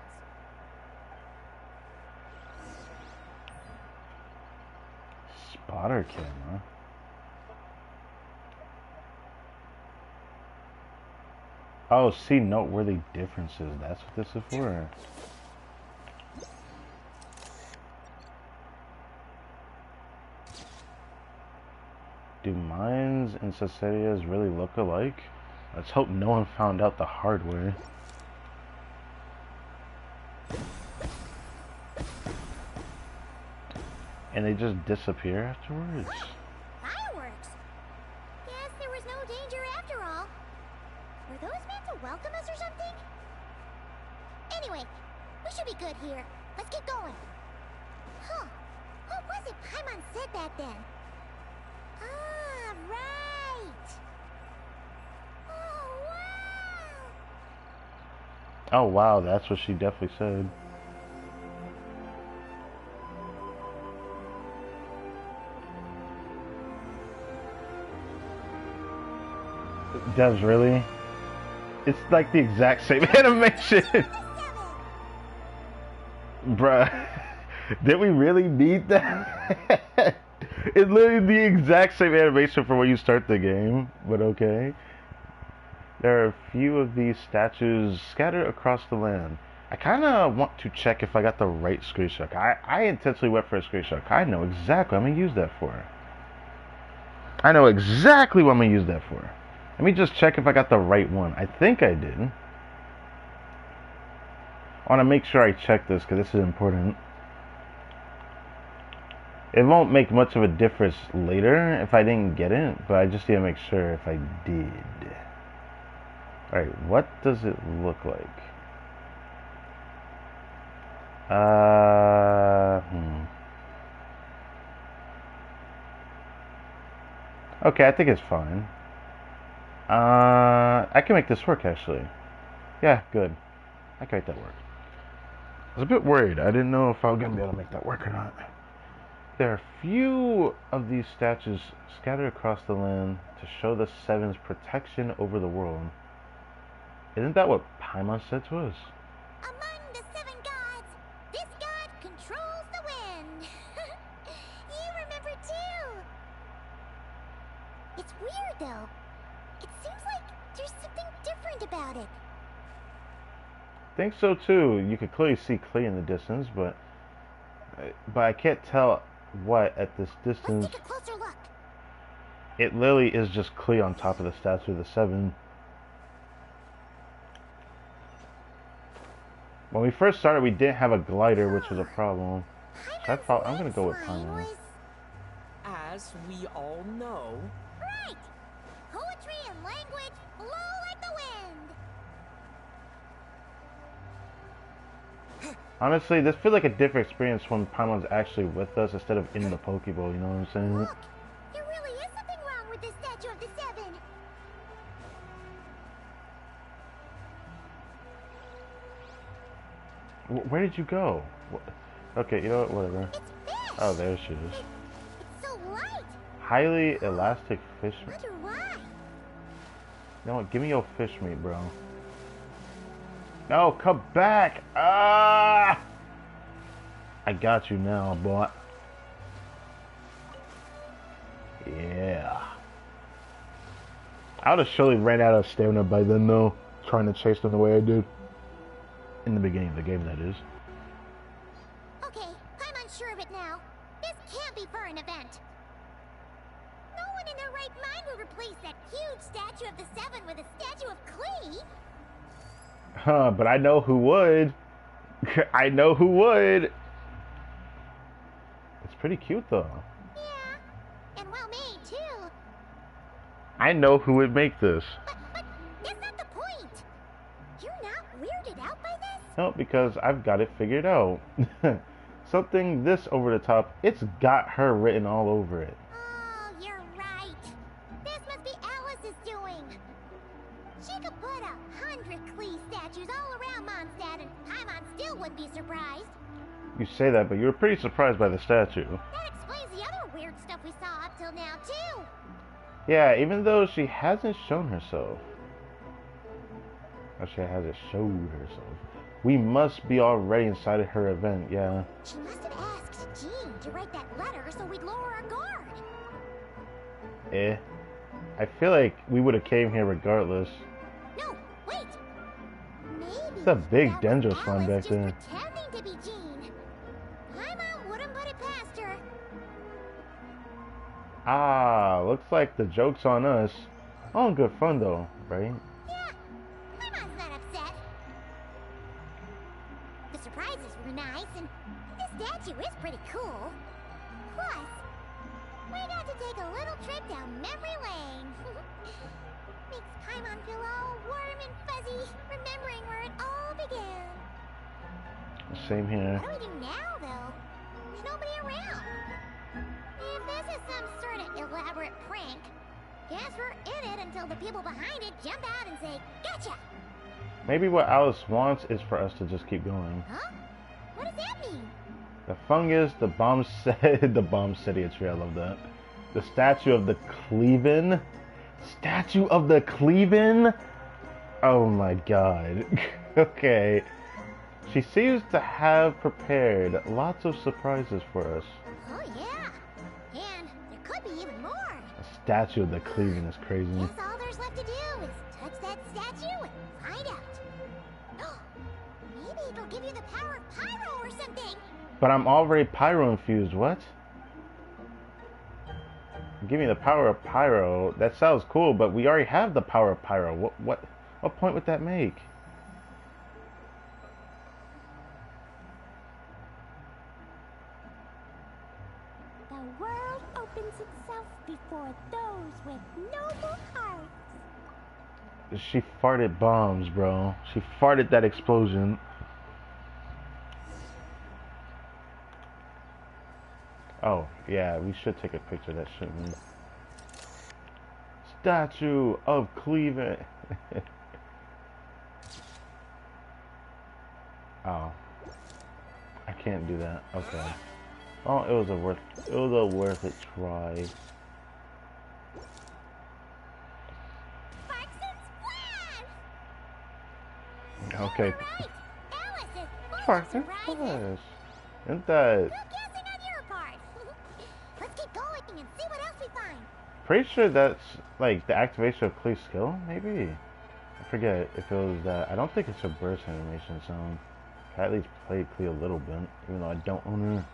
S1: Spotter camera. Oh, see noteworthy differences. That's what this is for. Do mines and Cecilia's really look alike? Let's hope no one found out the hard way. And they just disappear afterwards.
S3: Fireworks? Guess there was no danger after all. Were those meant to welcome us or something? Anyway, we should be good here. Let's get going. get that then? Ah, right. Oh, wow.
S1: Oh wow, that's what she definitely said. Does really? It's like the exact same animation. Bruh. Did we really need that? It's literally the exact same animation for when you start the game, but okay. There are a few of these statues scattered across the land. I kind of want to check if I got the right screenshot. I intentionally went for a screenshot. I know exactly what I'm going to use that for. I know exactly what I'm going to use that for. Let me just check if I got the right one. I think I did. I want to make sure I check this because this is important. It won't make much of a difference later if I didn't get it, but I just need to make sure if I did. Alright, what does it look like? Okay, I think it's fine. I can make this work actually. Yeah, good. I can make that work. I was a bit worried. I didn't know if I was going to be able to make that work or not. There are few of these statues scattered across the land to show the Seven's protection over the world. Isn't that what Paimon said to us?
S3: Among the 7 gods, this god controls the wind. You remember too. It's weird though. It seems like there's something different about it.
S1: I think so too. You could clearly see Klee in the distance, but I can't tell what at this distance.
S3: Let's take a closer look.
S1: It literally is just Klee on top of the statue of the 7. When we first started, we didn't have a glider, which was a problem. So I'm gonna go with Paimon.
S6: As we all know.
S3: Right! Poetry and language blow like the wind!
S1: Honestly, this feels like a different experience when Paimon's actually with us instead of in the Pokeball, you know what I'm saying?
S3: Look! There really is something wrong with this statue of the 7!
S1: Where did you go? Okay, you know what? Whatever.
S3: It's fish!
S1: Oh, there she is.
S3: It's so light!
S1: Highly elastic fish meat.
S3: Wonder why?
S1: You know what? Give me your fish meat, bro. No, come back! Ah! I got you now, boy. Yeah. I would have surely ran out of stamina by then, though, trying to chase them the way I did. In the beginning of the game, that is.
S3: Okay, I'm unsure of it now. This can't be for an event. No one in their right mind would replace that huge statue of the 7 with a statue of Klee.
S1: Huh, but I know who would. I know who would. It's pretty cute, though.
S3: Yeah, and well made, too.
S1: I know who would make this.
S3: But that's not the point. You're not weirded out by this?
S1: No, because I've got it figured out. Something this over the top, it's got her written all over it.
S3: Oh, you're right. This must be Alice's doing. She could put 100 Klee statues all around Mondstadt and Paimon still wouldn't be surprised.
S1: You say that, but you were pretty surprised by the statue.
S3: That explains the other weird stuff we saw up till now, too.
S1: Yeah, even though she hasn't shown herself. Or she hasn't showed herself. We must be already inside of her event, yeah.
S3: She must have asked Jean to write that letter so we'd lower our guard.
S1: I feel like we would have came here regardless.
S3: No, wait. Maybe
S1: It's a big
S3: that was
S1: Dendro
S3: Alice
S1: slime back
S3: just
S1: there.
S3: pretending to be Jean. Paimon wouldn't put it past her.
S1: Ah, looks like the joke's on us. All in good fun though, right?
S3: Yeah, Paimon's not upset. The surprises were nice, and this statue is pretty cool. Plus, we got to take a little trip down memory lane. Makes Paimon feel all warm and fuzzy, remembering where it all began.
S1: Same here.
S3: What do we do now, though? There's nobody around. If is some sort of elaborate prank. Guess we're in it until the people behind it jump out and say, "Gotcha!"
S1: Maybe what Alice wants is for us to just keep going.
S3: Huh? What does that mean?
S1: The fungus, the bomb the bomb city tree, I love that. The statue of the Cleaven. Statue of the Cleaven? Oh my god. Okay. She seems to have prepared lots of surprises for us.
S3: Oh yeah. And there could be even more.
S1: The statue of the Cleaven is crazy.
S3: Guess all there's left to do is touch that statue and find out. Maybe it'll give you the power of pyro or something.
S1: But I'm already pyro infused, what? Give me the power of pyro. That sounds cool, but we already have the power of pyro. What point would that make?
S3: The world opens itself before those with noble hearts.
S1: She farted bombs, bro. She farted that explosion. Oh, yeah, we should take a picture of that, shouldn't we? Statue of Cleveland. Oh. I can't do that. Okay. Oh, it was a worth it try. Okay.
S3: Right. Alice is full of
S1: Sparks and
S3: surprises.
S1: Splash. Isn't that...
S3: Good guessing on your part. Let's keep going and see what else we find.
S1: Pretty sure that's like the activation of Klee's skill, maybe? I forget if it was that. I don't think it's a burst animation sound. I at least played Klee a little bit, even though I don't own her.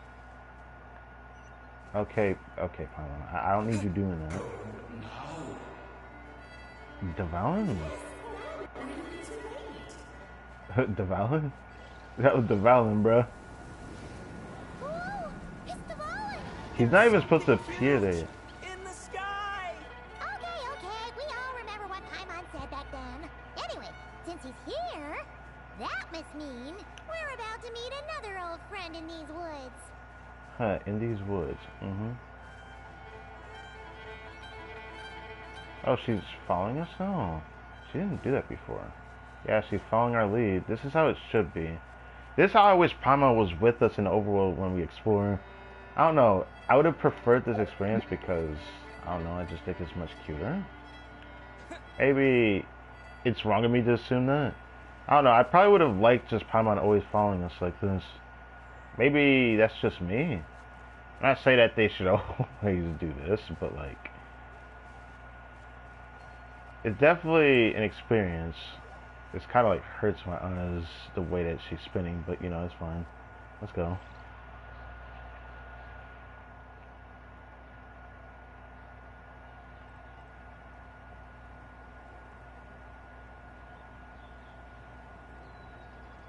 S1: Okay, Paimon. I don't need you doing that. Devourin? Devourin? That was Devourin, bruh.
S3: Whoa, it's the Valen.
S1: He's not even supposed to appear there.
S6: In the sky!
S3: Okay, we all remember what Paimon said back then. Anyway, since he's here, that must mean we're about to meet another old friend in these woods.
S1: Huh, in these woods. Oh, she's following us now? She didn't do that before. Yeah, she's following our lead. This is how it should be. This is how I wish Paimon was with us in the overworld when we explore. I don't know. I would have preferred this experience because, I don't know, I just think it's much cuter. Maybe it's wrong of me to assume that. I don't know. I probably would have liked just Paimon always following us like this. Maybe that's just me. I'm not saying that they should always do this, but like, it's definitely an experience. It's kind of like hurts my eyes the way that she's spinning, but you know, it's fine. Let's go.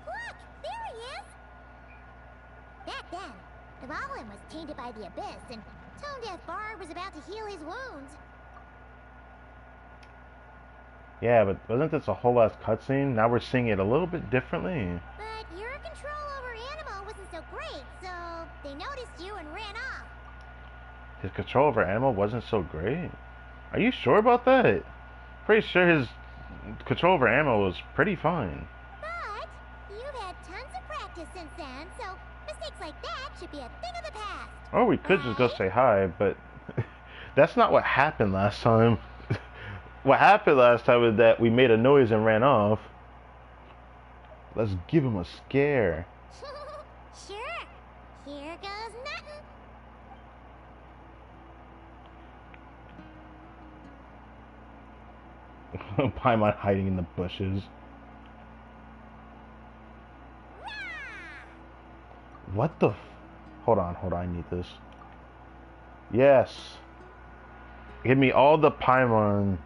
S3: Look, there he is. Back then, the Valen was tainted by the abyss, and Tone Deaf Bard was about to heal his wounds.
S1: Yeah, but wasn't this a whole last cutscene? Now we're seeing it a little bit differently.
S3: But your control over Animo wasn't so great, so they noticed you and ran off.
S1: His control over Animal wasn't so great. Are you sure about that? Pretty sure his control over Animal was pretty fine.
S3: But you've had tons of practice since then, so mistakes like that should be a thing of the past.
S1: Or we could just go say hi, but that's not what happened last time. What happened last time is that we made a noise and ran off. Let's give him a scare.
S3: Sure. Here goes nothing.
S1: Paimon hiding in the bushes. What the Hold on, I need this. Yes. Give me all the Paimon.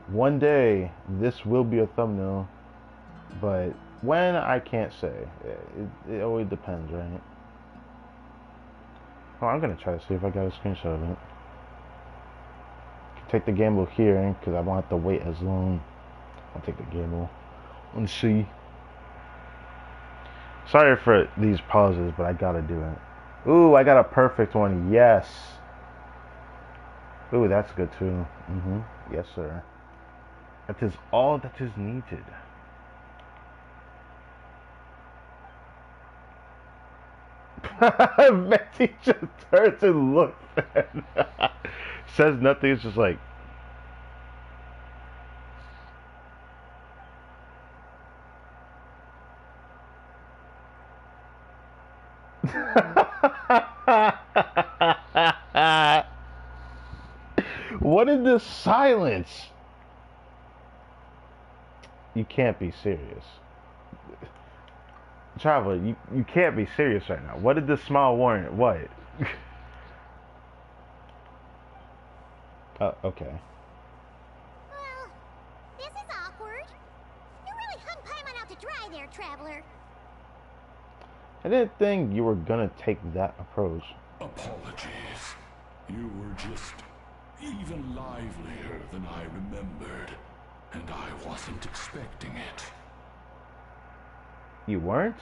S1: One day, this will be a thumbnail. But when, I can't say. It always depends, right? Oh, I'm going to try to see if I got a screenshot of it. Take the gamble here, because I won't have to wait as long. I'll take the gamble. Let's see. Sorry for these pauses, but I gotta do it. Ooh, I got a perfect one. Yes. Ooh, that's good too. Yes, sir. That is all that is needed. Betty just turns and looks at him. Says nothing, it's just like what is this silence? You can't be serious. Traveler, you can't be serious right now. What did this smile warrant? What? Okay.
S3: Well, this is awkward. You really hung Paimon out to dry there, Traveler.
S1: I didn't think you were gonna take that approach.
S7: Apologies. You were just even livelier than I remembered, and I wasn't expecting it.
S1: You weren't?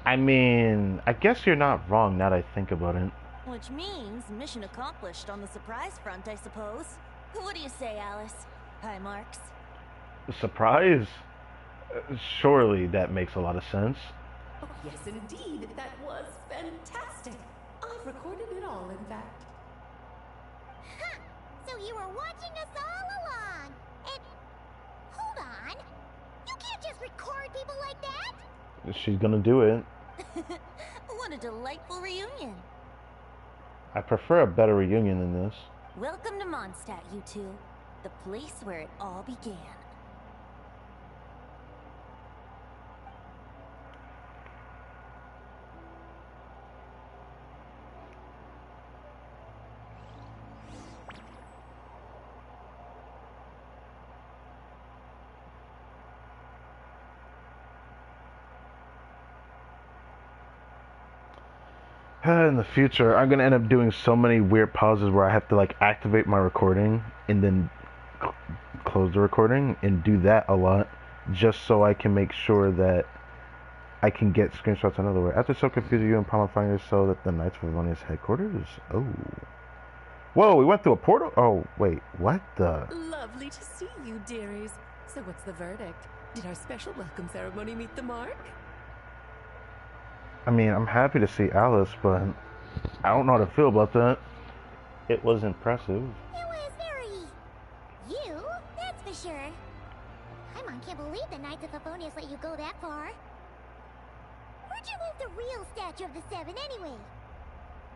S1: I mean, I guess you're not wrong now that I think about it.
S2: Which means mission accomplished on the surprise front, I suppose. What do you say, Alice? High marks.
S1: Surprise? Surely that makes a lot of sense.
S8: Oh, yes, indeed. That was fantastic. I've recorded it all, in fact.
S3: Huh! So you were watching us all along. And hold on. You can't just record people like that.
S1: She's gonna do it.
S2: What a delightful reunion.
S1: I prefer a better reunion than this.
S2: Welcome to Mondstadt, you two. The place where it all began.
S1: In the future, I'm gonna end up doing so many weird pauses where I have to like activate my recording and then close the recording and do that a lot just so I can make sure that I can get screenshots another way. After so confusing you and Palma find yourself at the Knights of Livonia's headquarters? Oh. Whoa, we went through a portal? Oh, wait, what the?
S8: Lovely to see you, dearies. So what's the verdict? Did our special welcome ceremony meet the mark?
S1: I mean, I'm happy to see Alice, but I don't know how to feel about that. It was impressive.
S3: It was very... you, that's for sure. Paimon can't believe the Knights of Favonius let you go that far. Where'd you move the real statue of the Seven anyway?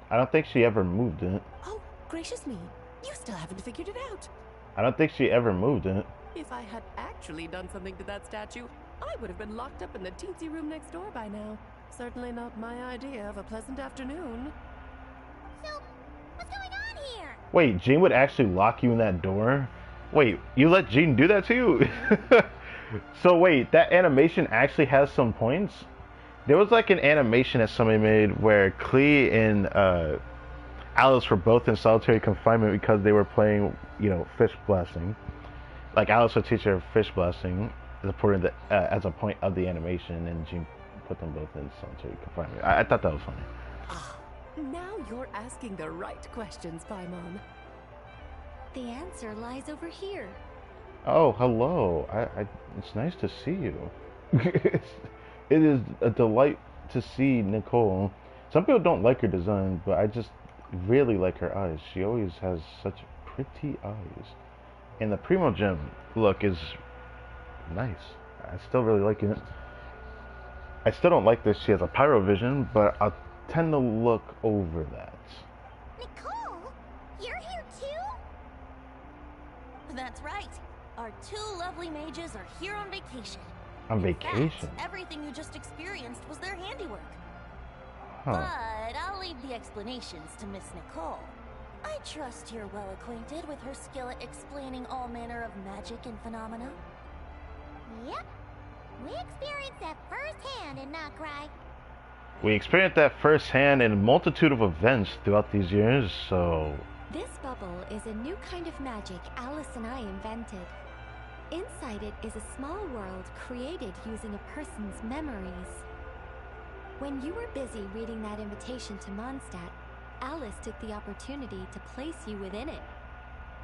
S1: I don't think she ever moved it.
S8: Oh, gracious me. You still haven't figured it out.
S1: I don't think she ever moved it.
S8: If I had actually done something to that statue, I would have been locked up in the teensy room next door by now. Certainly not my idea of a pleasant afternoon.
S3: So, what's going on here?
S1: Wait, Jean would actually lock you in that door? Wait, you let Jean do that to you? So wait, that animation actually has some points? There was like an animation that somebody made where Klee and Alice were both in solitary confinement because they were playing, you know, fish blasting. Like Alice would teach her fish blasting as a point of the animation, and Jean put them both in solitary confinement. I thought that was funny.
S8: Ah, now you're asking the right questions, Paimon.
S2: The answer lies over here.
S1: Oh, hello. It's nice to see you. It is a delight to see Nicole. Some people don't like her design, but I just really like her eyes. She always has such pretty eyes. And the Primo Gem look is nice. I still really like it. I still don't like that she has a pyro vision, but I'll tend to look over that.
S3: Nicole, you're here too?
S2: That's right. Our two lovely mages are here on vacation.
S1: On
S2: In fact,
S1: vacation?
S2: everything you just experienced was their handiwork.
S1: Huh.
S2: But I'll leave the explanations to Miss Nicole. I trust you're well acquainted with her skill at explaining all manner of magic and phenomena.
S3: Yep. We experienced that firsthand in Noctry.
S1: We experienced that firsthand in a multitude of events throughout these years, so...
S9: This bubble is a new kind of magic Alice and I invented. Inside it is a small world created using a person's memories. When you were busy reading that invitation to Mondstadt, Alice took the opportunity to place you within it.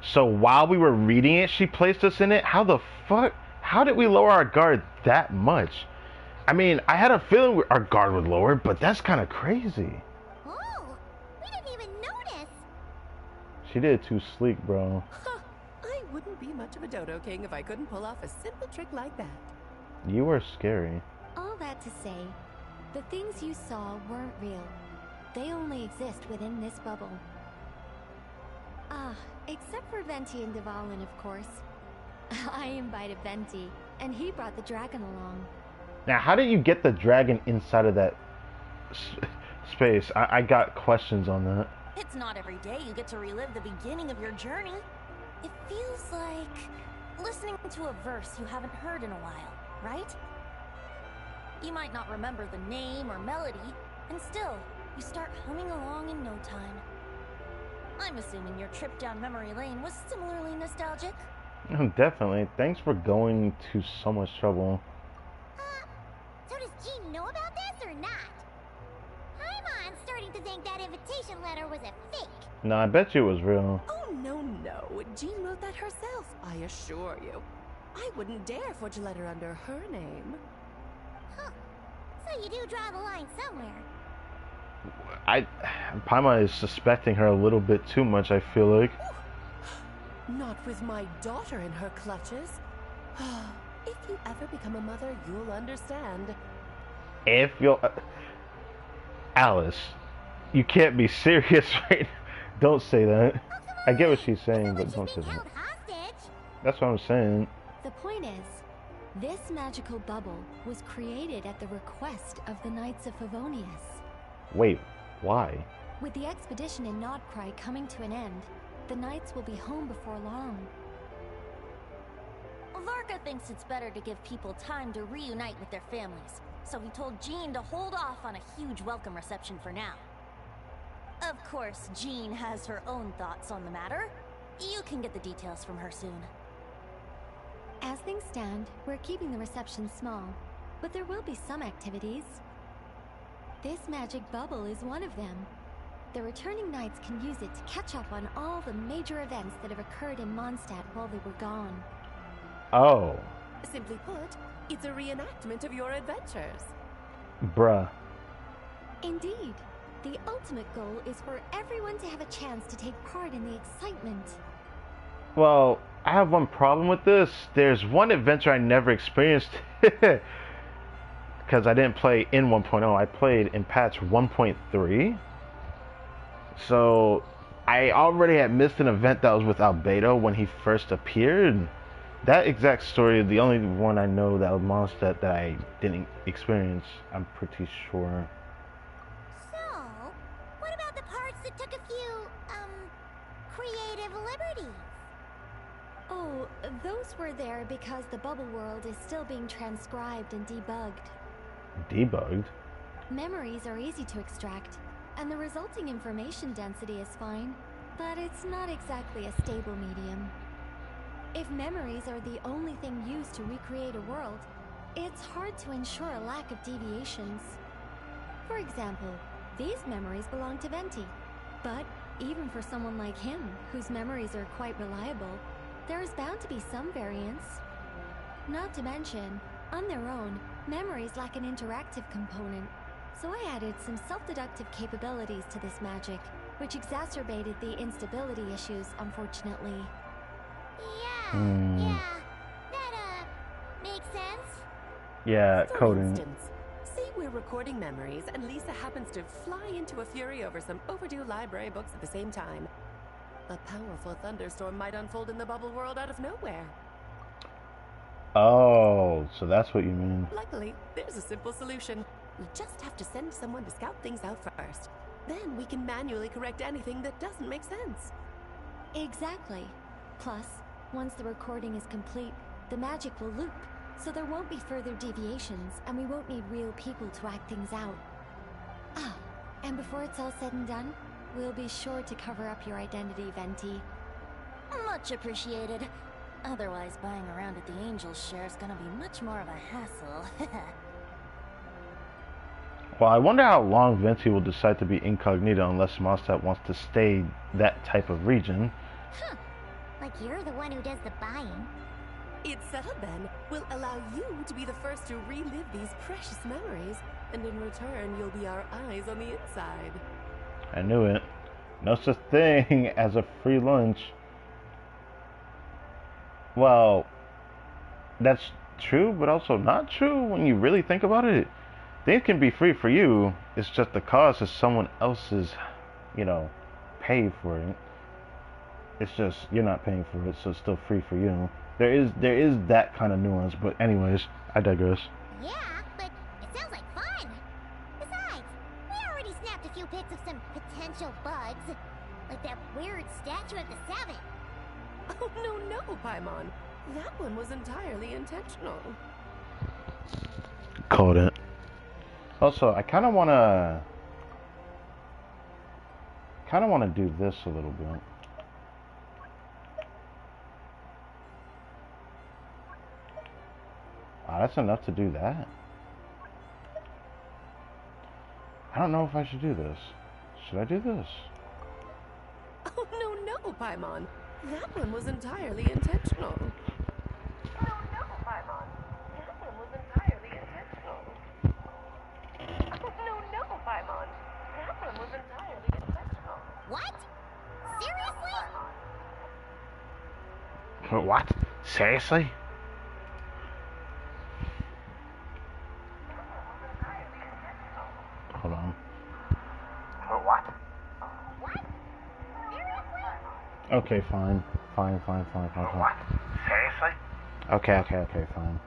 S1: So while we were reading it, she placed us in it? How the fuck? How did we lower our guard that much? I mean, I had a feeling our guard would lower, but that's kind of crazy.
S3: Oh, we didn't even notice.
S1: She did it too sleek, bro.
S8: I wouldn't be much of a dodo king if I couldn't pull off a simple trick like that.
S1: You were scary.
S9: All that to say, the things you saw weren't real. They only exist within this bubble. Ah, except for Venti and Dvalin, of course. I invited Venti, and he brought the dragon along.
S1: Now, how did you get the dragon inside of that space? I got questions on that.
S2: It's not every day you get to relive the beginning of your journey. It feels like listening to a verse you haven't heard in a while, right? You might not remember the name or melody, and still, you start humming along in no time. I'm assuming your trip down memory lane was similarly nostalgic?
S1: Definitely. Thanks for going to so much trouble.
S3: So does Jean know about this or not? I'm starting to think that invitation letter was a fake.
S1: No, I bet you it was real.
S8: Oh, no. Jean wrote that herself, I assure you. I wouldn't dare forge a letter under her name.
S3: Huh. So you do draw the line somewhere.
S1: Paimon is suspecting her a little bit too much, I feel like.
S8: Not with my daughter in her clutches. If you ever become a mother, you'll understand.
S1: If you'll... Alice, you can't be serious right now. Don't say that. I get what she's saying, but don't say that. That's what I'm saying.
S9: The point is, this magical bubble was created at the request of the Knights of Favonius.
S1: Wait, why?
S9: With the expedition in Nodcry coming to an end, the Knights will be home before long.
S2: Varka thinks it's better to give people time to reunite with their families, so he told Jean to hold off on a huge welcome reception for now. Of course, Jean has her own thoughts on the matter. You can get the details from her soon.
S9: As things stand, we're keeping the reception small, but there will be some activities. This magic bubble is one of them. The returning knights can use it to catch up on all the major events that have occurred in Mondstadt while they were gone.
S1: Oh.
S8: Simply put, it's a reenactment of your adventures.
S1: Bruh.
S9: Indeed. The ultimate goal is for everyone to have a chance to take part in the excitement.
S1: Well, I have one problem with this. There's one adventure I never experienced because I didn't play in 1.0. I played in patch 1.3. So I already had missed an event that was with Albedo when he first appeared. That exact story is the only one I know that was Mondstadt that I didn't experience, I'm pretty sure.
S3: So, what about the parts that took a few, creative liberties?
S9: Oh, those were there because the bubble world is still being transcribed and debugged.
S1: Debugged?
S9: Memories are easy to extract, and the resulting information density is fine, but it's not exactly a stable medium. If memories are the only thing used to recreate a world, it's hard to ensure a lack of deviations. For example, these memories belong to Venti, but even for someone like him, whose memories are quite reliable, there is bound to be some variance. Not to mention, on their own, memories lack an interactive component, so I added some self-deductive capabilities to this magic, which exacerbated the instability issues, unfortunately.
S3: Yeah, that, makes sense.
S1: Yeah,
S8: For
S1: coding.
S8: instance, say we're recording memories and Lisa happens to fly into a fury over some overdue library books at the same time. A powerful thunderstorm might unfold in the bubble world out of nowhere.
S1: Oh, so that's what you mean.
S8: Luckily, there's a simple solution. We just have to send someone to scout things out first. Then we can manually correct anything that doesn't make sense.
S9: Exactly. Plus, once the recording is complete, the magic will loop, so there won't be further deviations, and we won't need real people to act things out. Ah, and before it's all said and done, we'll be sure to cover up your identity, Venti.
S2: Much appreciated. Otherwise, buying around at the Angel's share is gonna be much more of a hassle.
S1: Well, I wonder how long Vinci will decide to be incognito unless Mondstadt wants to stay that type of region.
S3: Huh. Like you're the one who does the buying.
S8: It's settled then. We'll allow you to be the first to relive these precious memories, and in return, you'll be our eyes on the inside.
S1: I knew it. No such thing as a free lunch. Well, that's true, but also not true when you really think about it. Things can be free for you. It's just the cost is someone else's, pay for it. It's just you're not paying for it, so it's still free for you. There is that kind of nuance, but anyways, I digress.
S3: Yeah, but it sounds like fun. Besides, we already snapped a few pics of some potential bugs. Like that weird statue at the 7.
S8: Oh, no, Paimon. That one was entirely intentional.
S1: Called it. Also, I kind of want to do this a little bit. Wow, that's enough to do that. I don't know if I should do this. Should I do this?
S8: Oh, no, Paimon. That one was entirely intentional. No, Paimon. That one was entirely intentional. Oh, no, Paimon. That one was entirely intentional.
S3: What? Seriously?
S1: What? Seriously? Hold on. What?
S3: What? Seriously?
S1: Okay, fine. Fine.
S7: What? Seriously?
S1: Okay, fine.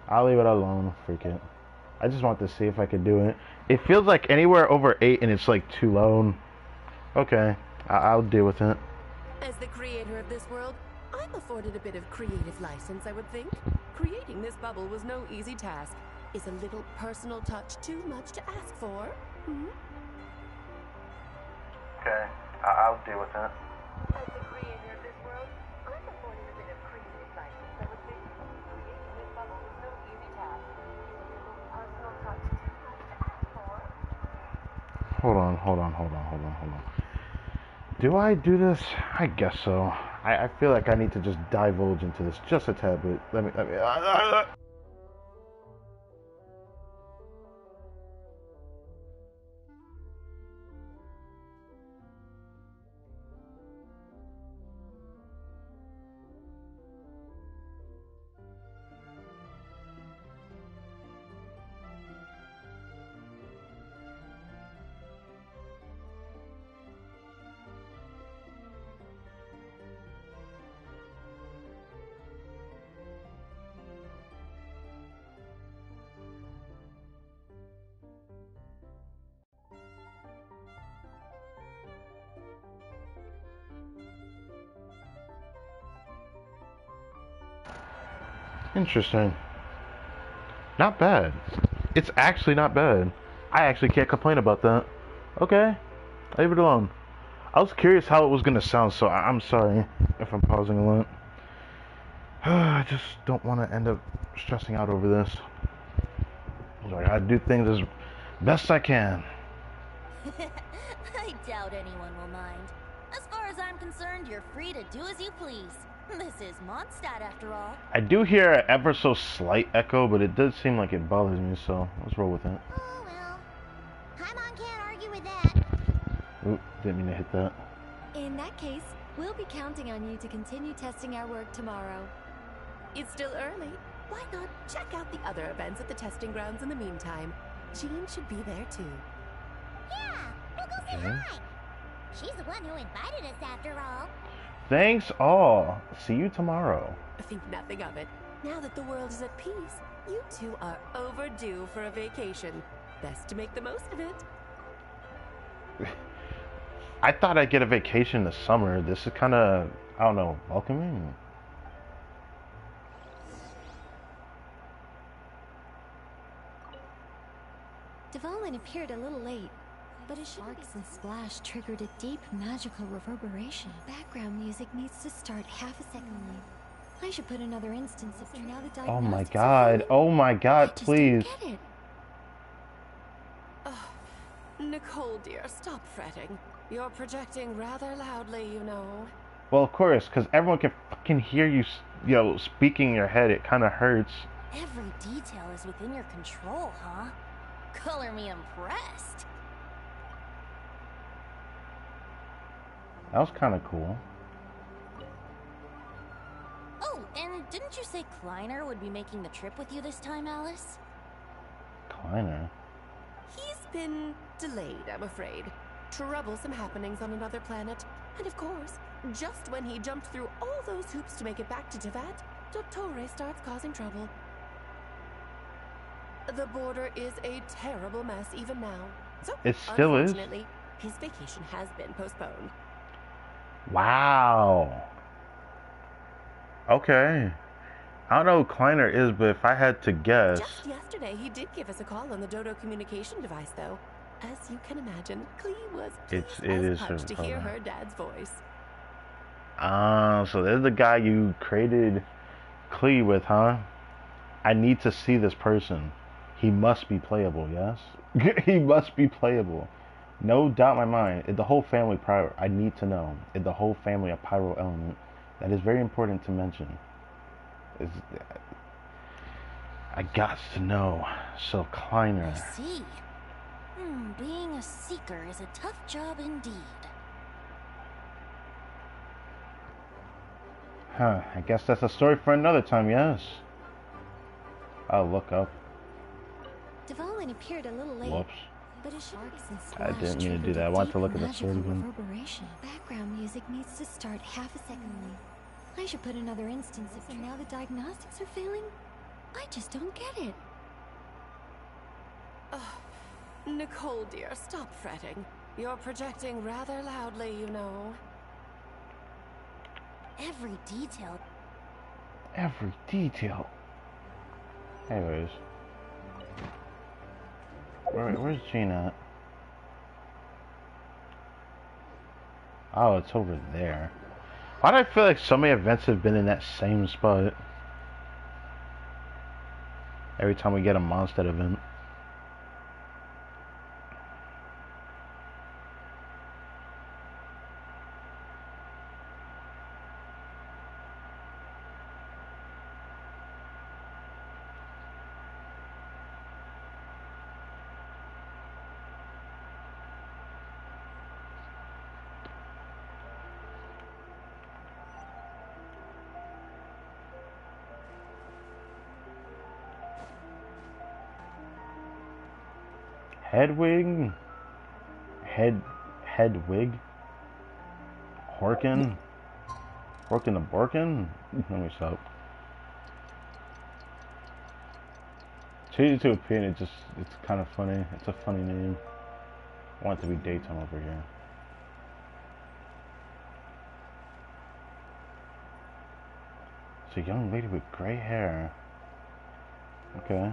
S1: I'll leave it alone. Freak it. I just want to see if I could do it. It feels like anywhere over 8 and it's like too low. Okay, I'll deal with it.
S8: As the creator of this world, I'm afforded a bit of creative license, I would think. Creating this bubble was no easy task. Is a little personal touch too much to ask for? Hmm?
S1: Okay, I'll deal with it.
S8: As the creator of this world, I'm afforded a bit of creative license, I would think. Creating this bubble was no easy task. Is a little personal touch too much to ask for?
S1: Hold on. Do I do this? I guess so. I feel like I need to just divulge into this just a tad bit. Let me. Interesting. Not bad. It's actually not bad. I actually can't complain about that. Okay, leave it alone. I was curious how it was gonna sound, so I'm sorry if I'm pausing a lot. I just don't want to end up stressing out over this. So I gotta do things as best I can.
S2: I doubt anyone will mind. As far as I'm concerned, you're free to do as you please. This is Mondstadt, after all.
S1: I do hear an ever so slight echo, but it does seem like it bothers me, so let's roll with it.
S3: Oh, well. Paimon can't argue with that.
S1: Oop, didn't mean to hit that.
S9: In that case, we'll be counting on you to continue testing our work tomorrow.
S8: It's still early. Why not check out the other events at the testing grounds in the meantime? Jean should be there too.
S3: Yeah, we'll go say hi. She's the one who invited us after all.
S1: Thanks all. See you tomorrow.
S8: Think nothing of it. Now that the world is at peace, you two are overdue for a vacation. Best to make the most of it.
S1: I thought I'd get a vacation this summer. This is kind of, I don't know, welcoming.
S9: Devalin appeared a little late, but his sparks and splash triggered a deep magical reverberation. Background music needs to start half a second late. I should put another instance of now the
S1: Oh my god, please.
S8: Ugh. Nicole, dear, stop fretting. You're projecting rather loudly, you know.
S1: Well, of course, because everyone can fucking hear you, you know, speaking in your head. It kind of hurts.
S2: Every detail is within your control, huh? Color me impressed.
S1: That was kind of cool.
S2: Oh, and didn't you say Kleiner would be making the trip with you this time, Alice?
S1: Kleiner?
S8: He's been delayed, I'm afraid. Troublesome happenings on another planet. And of course, just when he jumped through all those hoops to make it back to Tevat, Dottore starts causing trouble. The border is a terrible mess even now. So,
S1: It still is?
S8: unfortunately, his vacation has been postponed.
S1: Wow. Okay. I don't know who Kleiner is, but if I had to guess...
S8: Just yesterday, he did give us a call on the Dodo communication device, though. As you can imagine, Klee was pleased as punch to hear her dad's voice.
S1: So there's the guy you created Klee with, huh? I need to see this person. He must be playable, yes? He must be playable. No doubt in my mind. Is the whole family pyro? I need to know. Is the whole family a pyro element? That is very important to mention. I got to know. So Kleiner.
S2: I see. Being a seeker is a tough job indeed.
S1: Huh, I guess that's a story for another time, yes. I'll look up.
S9: Dvalin appeared a little late.
S1: Whoops.
S9: But his sharks and
S1: I
S9: slash
S1: didn't mean to do
S9: triggered
S1: that. I
S9: a
S1: want to
S9: deep
S1: look at the
S9: magical
S1: sword again.
S9: reverberation. Background music needs to start half a second late. I should put another instance if now the diagnostics are failing. I just don't get it.
S8: Nicole, dear, stop fretting. You're projecting rather loudly, you know.
S2: Every detail.
S1: Every detail. Anyways. Where's Jean at? Oh, it's over there. Why do I feel like so many events have been in that same spot? Every time we get a Mondstadt event. Hedwig? Hedwig? Horkin? Horkin the Borkin? Let me stop. Change it to a pin, it's kind of funny. It's a funny name. I want it to be daytime over here. It's a young lady with gray hair. Okay.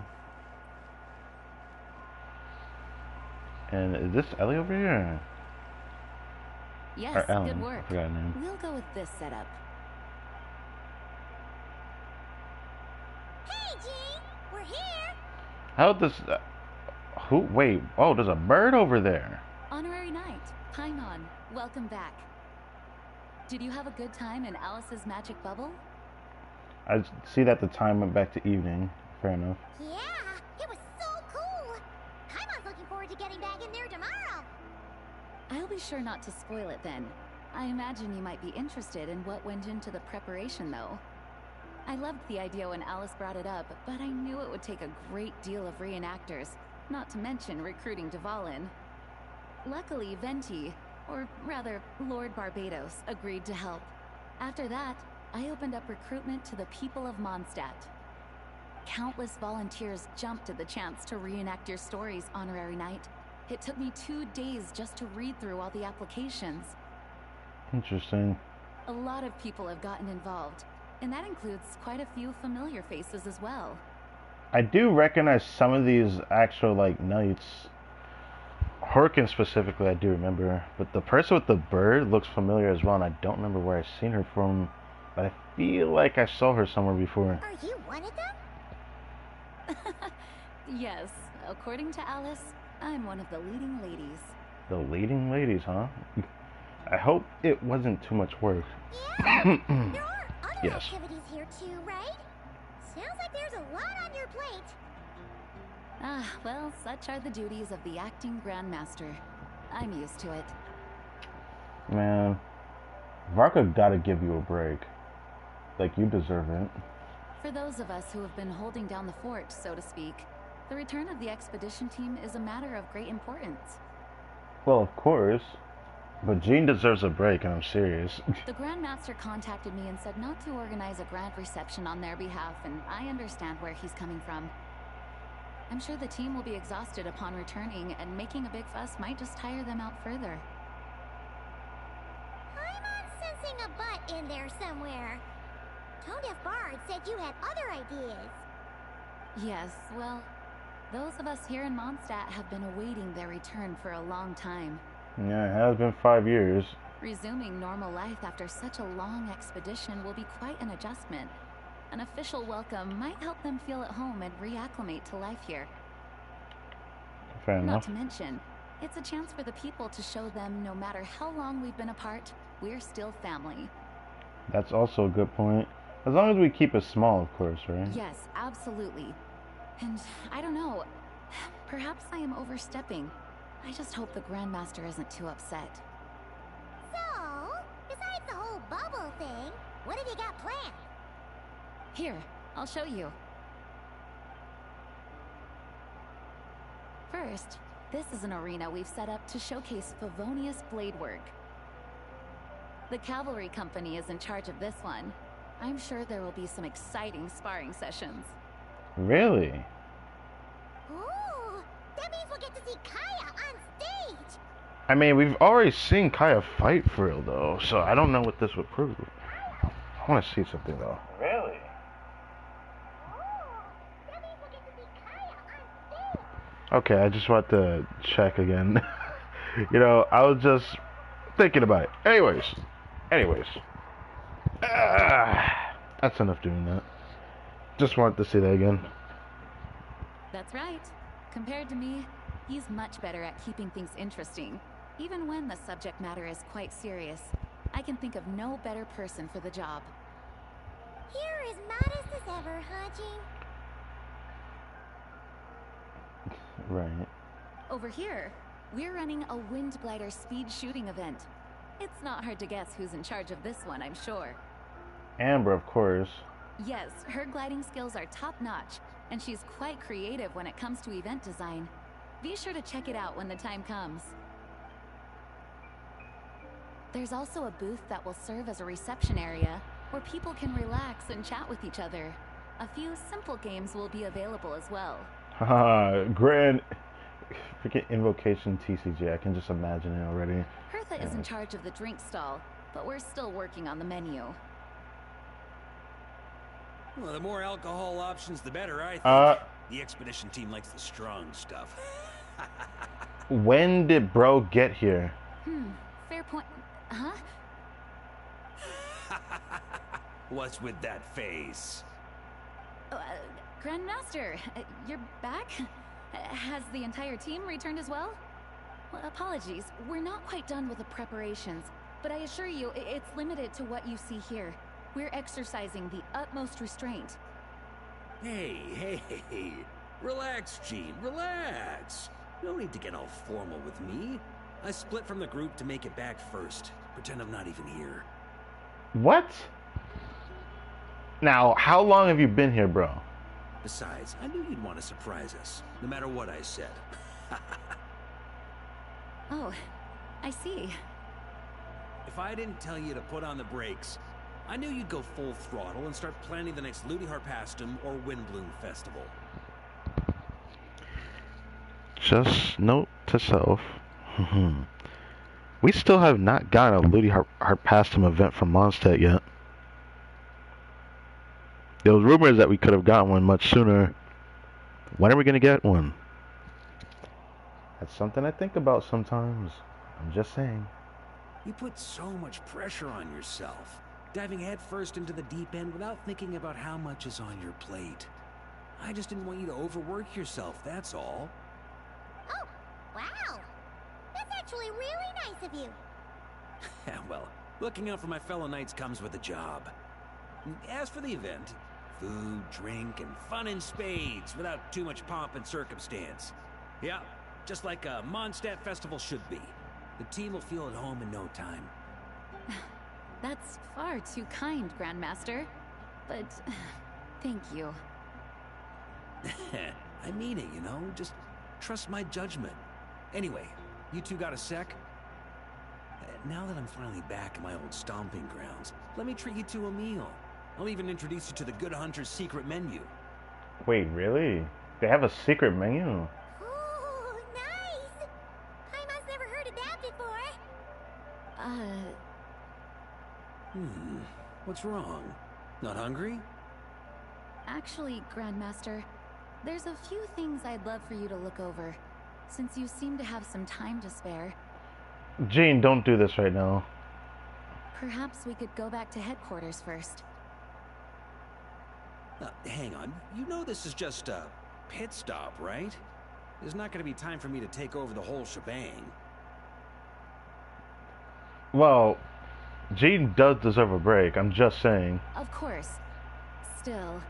S1: And is this Ellie over here?
S10: Yes,
S1: or Ellen?
S10: good work.
S1: I forgot her name.
S10: We'll go with this setup.
S3: Hey, Jean! We're here!
S1: How does... who? Wait. Oh, there's a bird over there.
S10: Honorary Knight, Paimon, welcome back. Did you have a good time in Alice's magic bubble?
S1: I see that the time went back to evening. Fair enough.
S3: Yeah, it was so cool! Paimon's looking forward to getting back in there tomorrow!
S10: I'll be sure not to spoil it then. I imagine you might be interested in what went into the preparation, though. I loved the idea when Alice brought it up, but I knew it would take a great deal of reenactors, not to mention recruiting Dvalin. Luckily, Venti, or rather, Lord Barbados, agreed to help. After that, I opened up recruitment to the people of Mondstadt. Countless volunteers jumped at the chance to reenact your stories, Honorary Knight. It took me 2 days just to read through all the applications.
S1: Interesting.
S10: A lot of people have gotten involved, and that includes quite a few familiar faces as well.
S1: I do recognize some of these actual, like, knights. Horkin specifically, I do remember. But the person with the bird looks familiar as well, and I don't remember where I've seen her from. But I feel like I saw her somewhere before.
S3: Are you one of them?
S10: Yes, according to Alice, I'm one of the leading ladies.
S1: The leading ladies, huh? I hope it wasn't too much work.
S3: Yeah, there are other
S1: Yes.
S3: activities here too, right? Sounds like there's a lot on your plate.
S10: Ah, well, such are the duties of the acting Grandmaster. I'm used to it.
S1: Man, Varka gotta give you a break. Like, you deserve it.
S10: For those of us who have been holding down the fort, so to speak, the return of the expedition team is a matter of great importance.
S1: Well, of course. But Jean deserves a break, and I'm serious.
S10: The Grandmaster contacted me and said not to organize a grand reception on their behalf, and I understand where he's coming from. I'm sure the team will be exhausted upon returning, and making a big fuss might just tire them out further.
S3: I'm sensing a butt in there somewhere. Tone-deaf Bard said you had other ideas.
S10: Yes, well, those of us here in Mondstadt have been awaiting their return for a long time.
S1: Yeah, it has been 5 years.
S10: Resuming normal life after such a long expedition will be quite an adjustment. An official welcome might help them feel at home and reacclimate to life here.
S1: Fair
S10: Not
S1: enough.
S10: to mention, it's a chance for the people to show them no matter how long we've been apart, we're still family.
S1: That's also a good point. As long as we keep it small, of course, right?
S10: Yes, absolutely. And I don't know, perhaps I am overstepping. I just hope the Grandmaster isn't too upset.
S3: So, besides the whole bubble thing, what have you got planned?
S10: Here, I'll show you. First, this is an arena we've set up to showcase Favonius blade work. The cavalry company is in charge of this one. I'm sure there will be some exciting sparring sessions.
S1: Really?
S3: Ooh, that means we'll get to see Kaya on stage.
S1: I mean, we've already seen Kaya fight for real, though, so I don't know what this would prove. I want to see something, though. Really?
S3: That means we'll get to see Kaya on stage.
S1: Okay, I just want to check again. You know, I was just thinking about it. Anyways. That's enough doing that. Just wanted to see that again.
S10: That's right. Compared to me, he's much better at keeping things interesting. Even when the subject matter is quite serious, I can think of no better person for the job.
S3: You're as modest as ever, huh, Jean?
S1: Right.
S10: Over here, we're running a Windblighter speed shooting event. It's not hard to guess who's in charge of this one, I'm sure.
S1: Amber, of course.
S10: Yes, her gliding skills are top-notch, and she's quite creative when it comes to event design. Be sure to check it out when the time comes. There's also a booth that will serve as a reception area, where people can relax and chat with each other. A few simple games will be available as well.
S1: Haha, grand... Freaking Invocation TCG, I can just imagine it already.
S10: Hertha is in charge of the drink stall, but we're still working on the menu.
S4: Well, the more alcohol options, the better, I think. The expedition team likes the strong stuff.
S1: When did bro get here?
S10: Fair point. Huh?
S4: What's with that face?
S10: Grandmaster, you're back? Has the entire team returned as well? Well, apologies, we're not quite done with the preparations, but I assure you, it's limited to what you see here. We're exercising the utmost restraint.
S4: Hey. Relax, Jean, relax. No need to get all formal with me. I split from the group to make it back first. Pretend I'm not even here.
S1: What? Now, how long have you been here, bro?
S4: Besides, I knew you'd want to surprise us, no matter what I said.
S10: Oh, I see.
S4: If I didn't tell you to put on the brakes, I knew you'd go full throttle and start planning the next Ludi Harpastum or Windbloom Festival.
S1: Just note to self. We still have not gotten a Ludi Harpastum event from Mondstadt yet. There was rumors that we could have gotten one much sooner. When are we going to get one? That's something I think about sometimes. I'm just saying.
S4: You put so much pressure on yourself, diving headfirst into the deep end without thinking about how much is on your plate. I just didn't want you to overwork yourself, that's all.
S3: Oh, Wow, that's actually really nice of you.
S4: Well, looking out for my fellow knights comes with the job. As for the event, food, drink, and fun in spades without too much pomp and circumstance. Yeah, just like a Mondstadt festival should be. The team will feel at home in no time.
S10: That's far too kind, Grandmaster. But thank you.
S4: I mean it, you know? Just trust my judgment. Anyway, you two got a sec? Now that I'm finally back in my old stomping grounds, let me treat you to a meal. I'll even introduce you to the Good Hunter's secret menu.
S1: Wait, really? They have a secret menu?
S3: Ooh, nice! Paimon's never heard of that before.
S4: What's wrong? Not hungry?
S10: Actually, Grandmaster, there's a few things I'd love for you to look over, since you seem to have some time to spare.
S1: Jean, don't do this right now.
S10: Perhaps we could go back to headquarters first.
S4: Hang on. You know this is just a pit stop, right? There's not going to be time for me to take over the whole shebang.
S1: Well, Jean does deserve a break, I'm just saying.
S10: Of course. Still,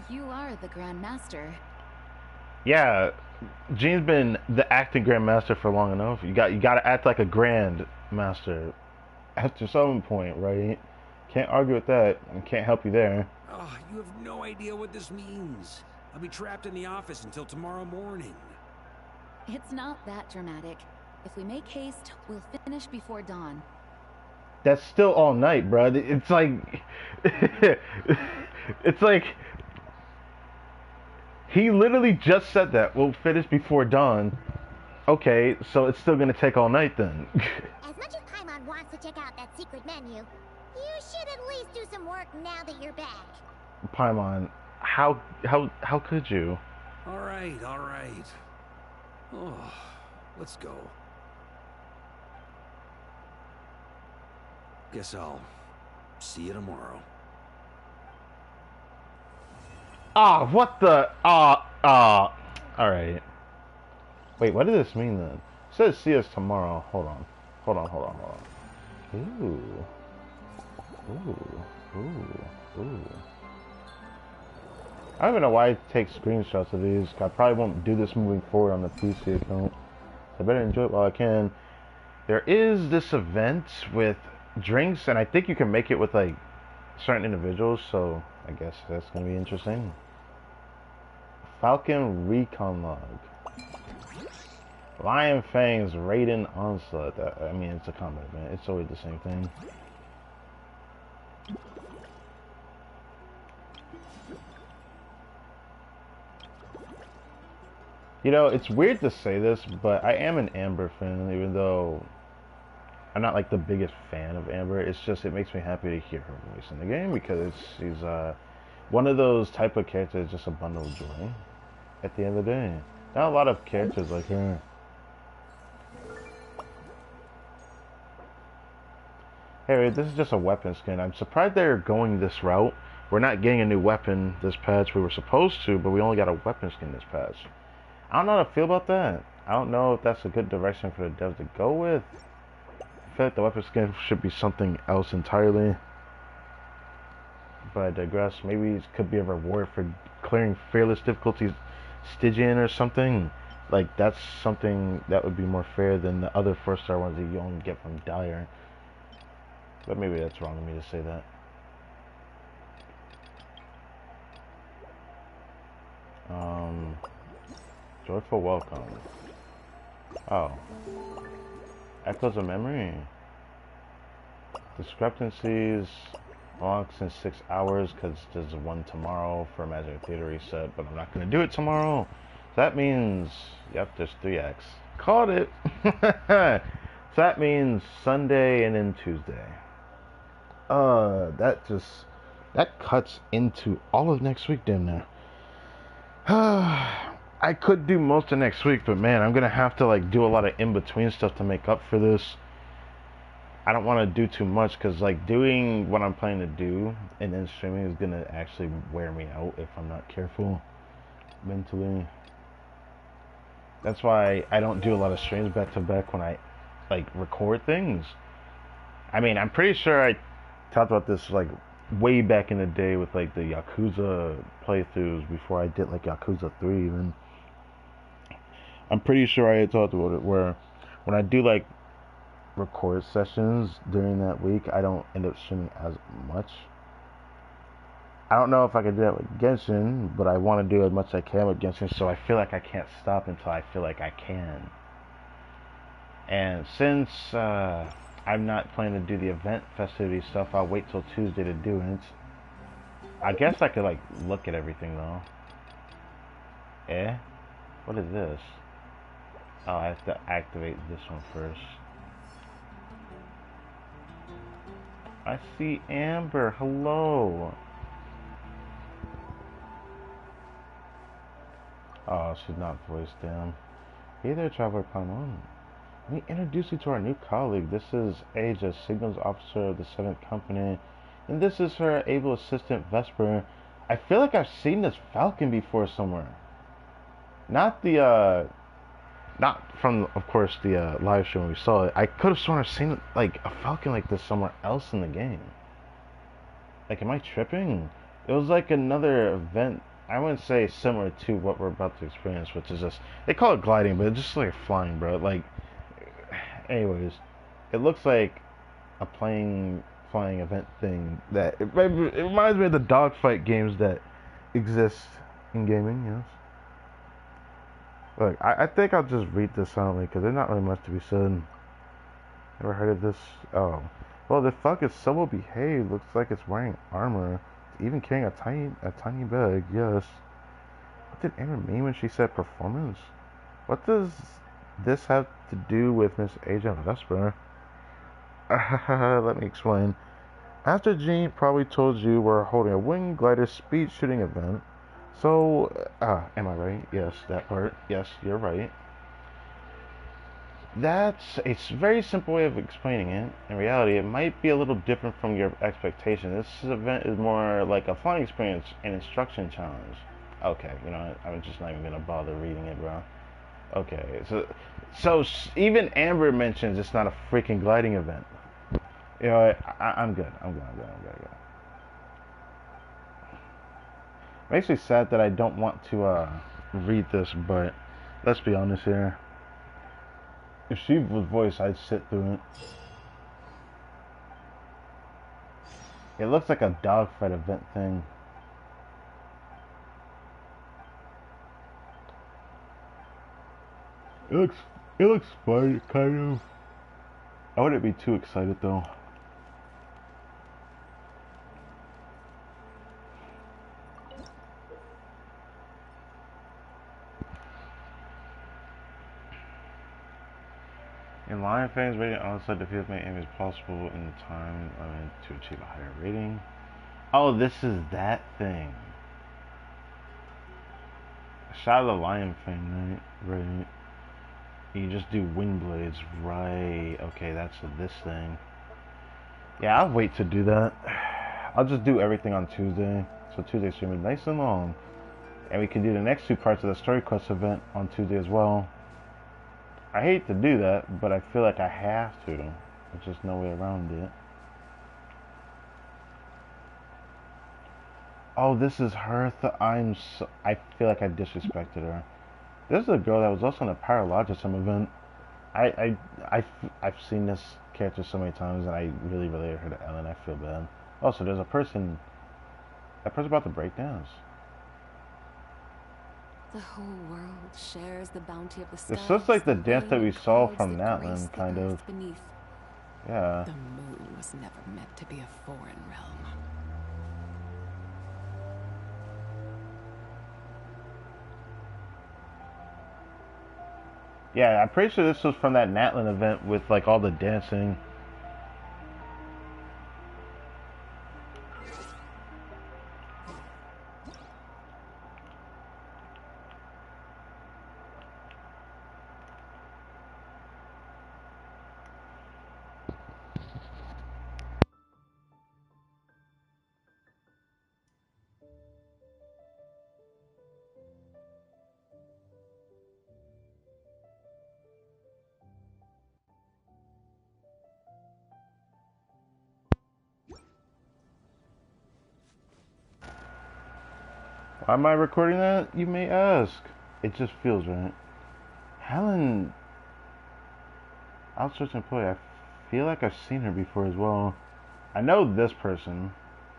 S10: you are the Grandmaster.
S1: Yeah, Jean's been the acting Grandmaster for long enough. You gotta act like a Grandmaster after some point, right? Can't argue with that. I can't help you there.
S4: Oh, you have no idea what this means. I'll be trapped in the office until tomorrow morning.
S10: It's not that dramatic. If we make haste, we'll finish before dawn.
S1: That's still all night, bruh. It's like... it's like... He literally just said that. We'll finish before dawn. Okay, so it's still gonna take all night then.
S3: As much as Paimon wants to check out that secret menu, you should at least do some work now that you're back.
S1: Paimon, how could you?
S4: All right. Oh, let's go. Guess I'll see you tomorrow.
S1: What the? Alright. Wait, what does this mean then? It says see us tomorrow. Hold on. Ooh. I don't even know why I take screenshots of these. I probably won't do this moving forward on the PC account. I better enjoy it while I can. There is this event with drinks, and I think you can make it with like certain individuals, so I guess that's gonna be interesting. Falcon Recon Log. Lion Fangs Raiden Onslaught. I mean, it's a combat event. It's always the same thing. You know, it's weird to say this, but I am an Amber fan, even though I'm not like the biggest fan of Amber. It's just, it makes me happy to hear her voice in the game, because she's one of those type of characters, just a bundle of joy at the end of the day. Not a lot of characters like her. Hey, this is just a weapon skin. I'm surprised they're going this route. We're not getting a new weapon this patch. We were supposed to, but we only got a weapon skin this patch. I don't know how to feel about that. I don't know if that's a good direction for the devs to go with. I feel like the weapon skin should be something else entirely. But I digress. Maybe it could be a reward for clearing fearless difficulties Stygian or something. Like, that's something that would be more fair than the other 4-star ones that you only get from Dire. But maybe that's wrong of me to say that. Joyful welcome. Oh. Echoes of memory. Discrepancies. Long since 6 hours, because there's one tomorrow for Magic Theater reset, but I'm not going to do it tomorrow. That means, yep, there's 3 acts. Called it! So that means Sunday and then Tuesday. That cuts into all of next week, damn near. I could do most of next week, but man, I'm gonna have to like do a lot of in-between stuff to make up for this. I don't want to do too much, because like doing what I'm planning to do and then streaming is gonna actually wear me out if I'm not careful mentally. That's why I don't do a lot of streams back to back when I like record things. I mean, I'm pretty sure I talked about this like way back in the day with like the Yakuza playthroughs before I did like Yakuza 3 even. I'm pretty sure I had talked about it where when I do like record sessions during that week, I don't end up streaming as much. I don't know if I can do that with Genshin, but I want to do as much as I can with Genshin, so I feel like I can't stop until I feel like I can. And since I'm not planning to do the event festivity stuff, I'll wait till Tuesday to do it. I guess I could like look at everything though. Eh? What is this? Oh, I have to activate this one first. I see Amber. Hello. Oh, she's not voiced down. Hey there, Traveler Paimon. Let me introduce you to our new colleague. This is Aja, Signals Officer of the 7th Company. And this is her able assistant, Vesper. I feel like I've seen this Falcon before somewhere. Not the, not from, of course, the live stream when we saw it. I could have sworn I've seen, like, a Falcon like this somewhere else in the game. Like, am I tripping? It was like another event. I wouldn't say similar to what we're about to experience, which is just, they call it gliding, but it's just like flying, bro. Like, anyways, it looks like a flying event thing that, it reminds me of the dogfight games that exist in gaming, yes. Look, I think I'll just read this silently, because there's not really much to be said. Ever heard of this? Oh. Well, the fuck is so well behaved. Looks like it's wearing armor. It's even carrying a tiny bag. Yes. What did Aaron mean when she said performance? What does this have to do with Miss Agent Vesper? Let me explain. Master Jean probably told you we're holding a wing glider speed shooting event. So, am I right? Yes, that part. Yes, you're right. That's a very simple way of explaining it. In reality, it might be a little different from your expectation. This event is more like a flying experience and instruction challenge. Okay, you know what? I'm just not even gonna bother reading it, bro. Okay, so even Amber mentions it's not a freaking gliding event. You know what? I'm good. I'm good. I'm good. I'm good. I'm good. Makes me sad that I don't want to read this, but let's be honest here. If she was voiced, I'd sit through it. It looks like a dogfight event thing. It looks fun, kind of. I wouldn't be too excited though. In Lion fans rating outside the field may aim as possible in the time limit to achieve a higher rating. Oh, this is that thing. Shot of the Lion thing, right? You just do wind blades, right? Okay, that's this thing. Yeah, I'll wait to do that. I'll just do everything on Tuesday. So Tuesday's stream is nice and long. And we can do the next two parts of the Story Quest event on Tuesday as well. I hate to do that, but I feel like I have to. There's just no way around it. Oh, this is her. I feel like I disrespected her. This is a girl that was also in a Paralogism event. I've seen this character so many times, and I really related her to Ellen. I feel bad. Also, there's a person. That person about to break dance.
S8: The whole world shares the bounty of the skies.
S1: This looks like the dance that we saw from Natlan, kind of.
S8: Beneath.
S1: Yeah.
S8: The moon was never meant to be a foreign realm.
S1: Yeah, I'm pretty sure this was from that Natlan event with like all the dancing. Am I recording that? You may ask. It just feels right. Helen, outsourced employee. I feel like I've seen her before as well. I know this person,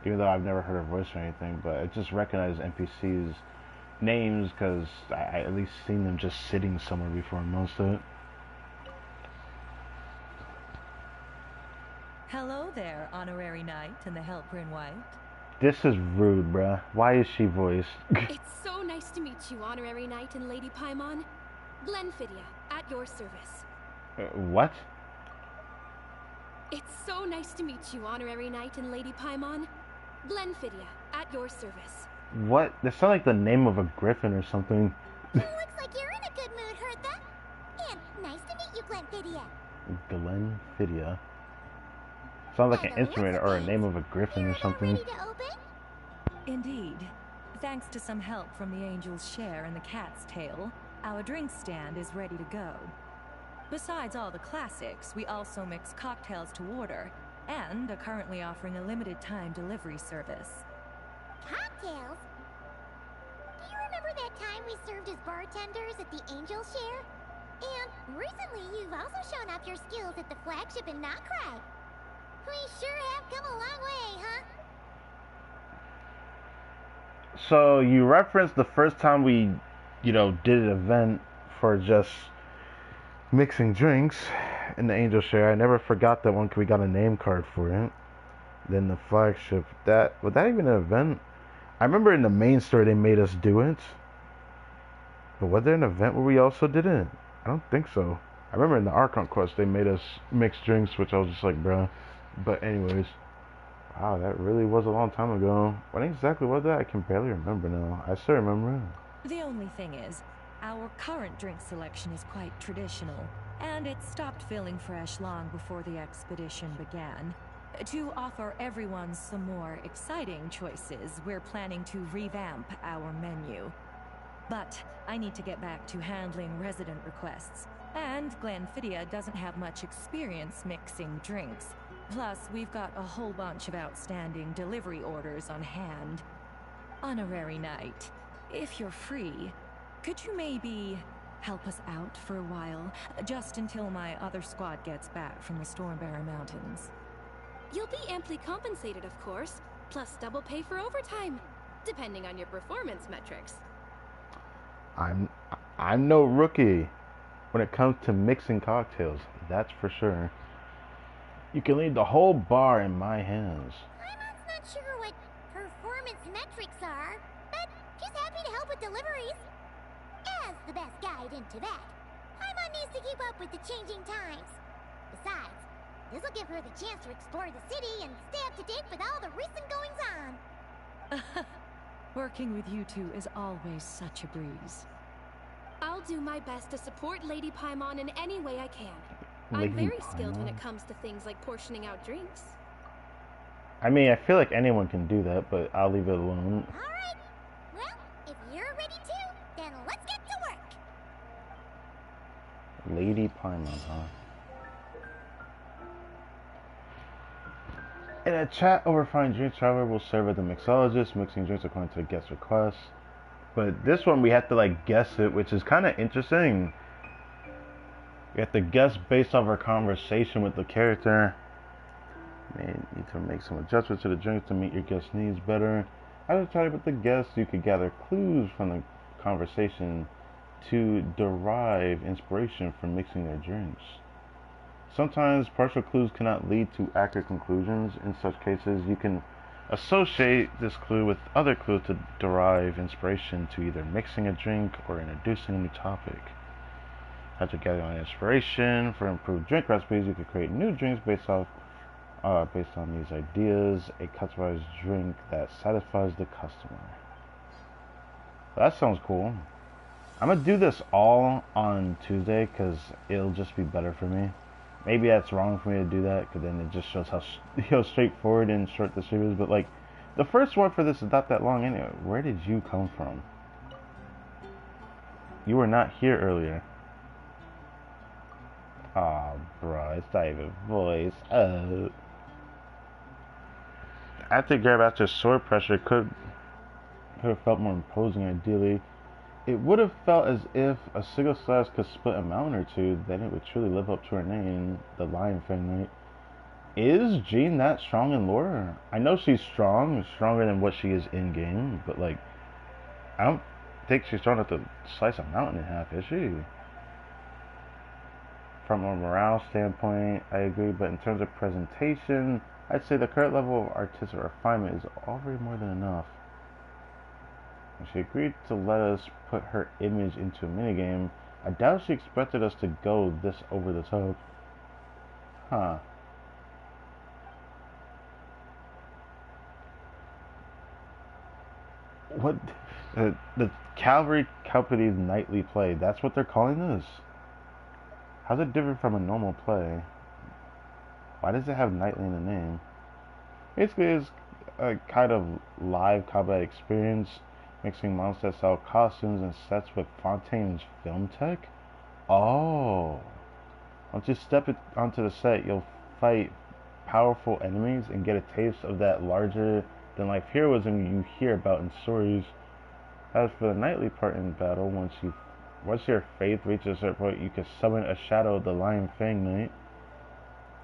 S1: even though I've never heard her voice or anything, but I just recognize NPCs' names because I at least seen them just sitting somewhere before most of it.
S11: Hello there, honorary knight and the helper in white.
S1: This is rude, bruh. Why is she voiced?
S8: It's so nice to meet you, honorary knight and Lady Paimon. Glenfidia, at your service.
S1: What?
S8: It's so nice to meet you, honorary knight and Lady Paimon. Glenfidia, at your service.
S1: What? That sounds like the name of a griffin or something.
S3: Looks like you're in a good mood, Hertha. And nice to meet you, Glenfidia.
S1: Glenfidia. Sounds like an instrument or a name of a griffin or something.
S3: Ready to open?
S11: Indeed. Thanks to some help from the angel's share and the cat's tail, our drink stand is ready to go. Besides all the classics, we also mix cocktails to order, and are currently offering a limited time delivery service.
S3: Cocktails? Do you remember that time we served as bartenders at the Angel Share? And recently you've also shown off your skills at the flagship in Notcry. We sure have come a long way, huh?
S1: So you referenced the first time we, did an event for just mixing drinks in the Angel Share. I never forgot that one because we got a name card for it. Then the flagship. Was that even an event? I remember in the main story they made us do it. But was there an event where we also did it? I don't think so. I remember in the Archon quest they made us mix drinks, which I was just like, bruh. But anyways. Wow, that really was a long time ago. What exactly was that? I can barely remember now. I still remember it.
S11: The only thing is, our current drink selection is quite traditional, and it stopped feeling fresh long before the expedition began. To offer everyone some more exciting choices, we're planning to revamp our menu. But I need to get back to handling resident requests, and Glenfidia doesn't have much experience mixing drinks. Plus, we've got a whole bunch of outstanding delivery orders on hand. Honorary Knight, if you're free, could you maybe help us out for a while, just until my other squad gets back from the Stormbearer Mountains?
S8: You'll be amply compensated, of course, plus double pay for overtime, depending on your performance metrics.
S1: I'm no rookie when it comes to mixing cocktails, that's for sure. You can leave the whole bar in my hands.
S3: Paimon's not sure what performance metrics are, but she's happy to help with deliveries. As the best guide into that, Paimon needs to keep up with the changing times. Besides, this will give her the chance to explore the city and stay up to date with all the recent goings-on.
S11: Working with you two is always such a breeze.
S8: I'll do my best to support Lady Paimon in any way I can.
S1: Lady
S8: I'm very skilled when
S1: Paimon?
S8: it comes to things like portioning out drinks.
S1: I mean, I feel like anyone can do that, but I'll leave it alone.
S3: Alright, well, if you're ready to, then let's get to work.
S1: Lady Paimon, huh? In a chat over fine drinks, traveler will serve as the mixologist, mixing drinks according to the guest request. But this one we have to guess it, which is kind of interesting. You have to guess based off our conversation with the character. You need to make some adjustments to the drinks to meet your guest's needs better. As a chat with the guests, you could gather clues from the conversation to derive inspiration from mixing their drinks. Sometimes partial clues cannot lead to accurate conclusions. In such cases, you can associate this clue with other clues to derive inspiration to either mixing a drink or introducing a new topic. After gathering inspiration for improved drink recipes, you can create new drinks based on these ideas. A customized drink that satisfies the customer. That sounds cool. I'm gonna do this all on Tuesday because it'll just be better for me. Maybe that's wrong for me to do that because then it just shows how straightforward and short the stream is. But the first one for this is not that long anyway. Where did you come from? You were not here earlier. Oh, bro, it's not even voice. I have to grab after sword pressure. Could have felt more imposing ideally. It would have felt as if a single slash could split a mountain or two, then it would truly live up to her name, the Lion Fang Knight. Is Jean that strong in lore? I know she's strong, stronger than what she is in-game, but like, I don't think she's strong enough to slice a mountain in half, is she? From a morale standpoint, I agree, but in terms of presentation, I'd say the current level of artistic refinement is already more than enough. When she agreed to let us put her image into a minigame, I doubt she expected us to go this over the top. Huh. What? The Cavalry Company's nightly play, that's what they're calling this? How's it different from a normal play? Why does it have nightly in the name? Basically, it's a kind of live combat experience, mixing monster style costumes and sets with Fontaine's film tech? Oh. Once you step onto the set, you'll fight powerful enemies and get a taste of that larger than life heroism you hear about in stories. As for the nightly part in battle, once your faith reaches a certain point, you can summon a shadow of the Lion Fang Knight.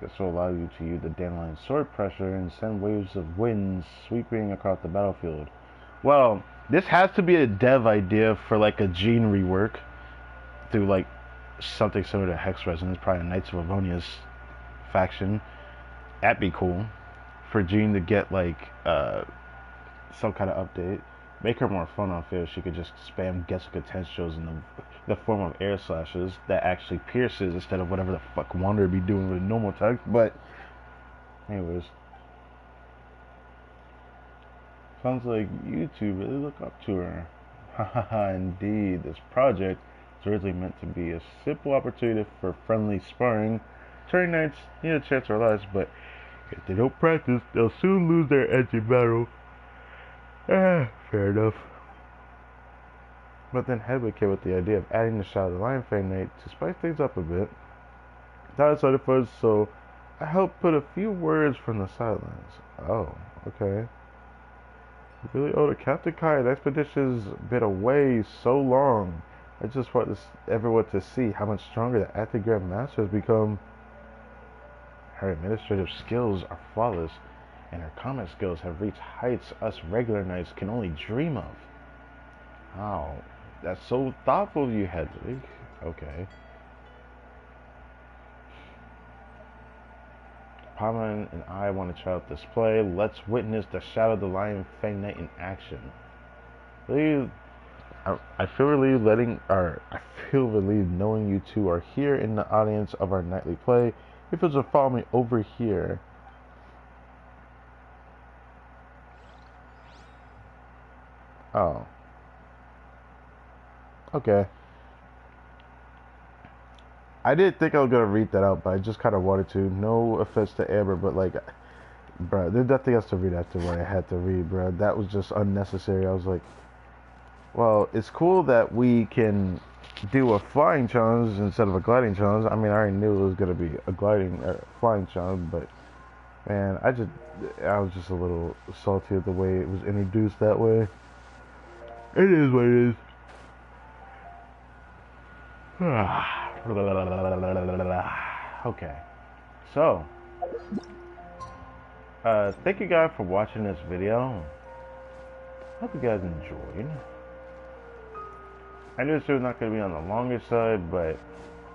S1: This will allow you to use the dandelion sword pressure and send waves of winds sweeping across the battlefield. Well, this has to be a dev idea for like a Jean rework through like something similar to Hex Resonance, probably a Knights of Avonius faction. That'd be cool for Jean to get like some kind of update. Make her more fun on field. She could just spam guess potentials in the form of air slashes that actually pierces instead of whatever the fuck Wander be doing with normal text. But anyways, sounds like you two really look up to her. Haha, indeed. This project is originally meant to be a simple opportunity for friendly sparring. Turning Knights need a chance to relax, but if they don't practice, they'll soon lose their edge in battle. Fair enough. But then Hedwig came with the idea of adding the shot of the Lion Fang Knight to spice things up a bit. That decided first, so I helped put a few words from the sidelines. Oh, okay. You really owe to Captain Kai. The expedition's been away so long. I just want everyone to see how much stronger the acting Grand Master has become. Her administrative skills are flawless, and her combat skills have reached heights us regular knights can only dream of. Oh, that's so thoughtful of you, Hedwig. Okay. Paimon and I want to try out this play. Let's witness the Shadow of the Lion Fang Knight in action. I feel relieved knowing you two are here in the audience of our nightly play. If you would follow me over here. Oh. Okay. I didn't think I was gonna read that out, but I just kind of wanted to. No offense to Amber, but like, bruh, there's nothing else to read after what I had to read, bruh. That was just unnecessary. I was like, well, it's cool that we can do a flying challenge instead of a gliding challenge. I mean, I already knew it was gonna be a flying challenge, but man, I was just a little salty at the way it was introduced that way. It is what it is. Okay, so thank you guys for watching this video. Hope you guys enjoyed. I knew this was not going to be on the longer side, but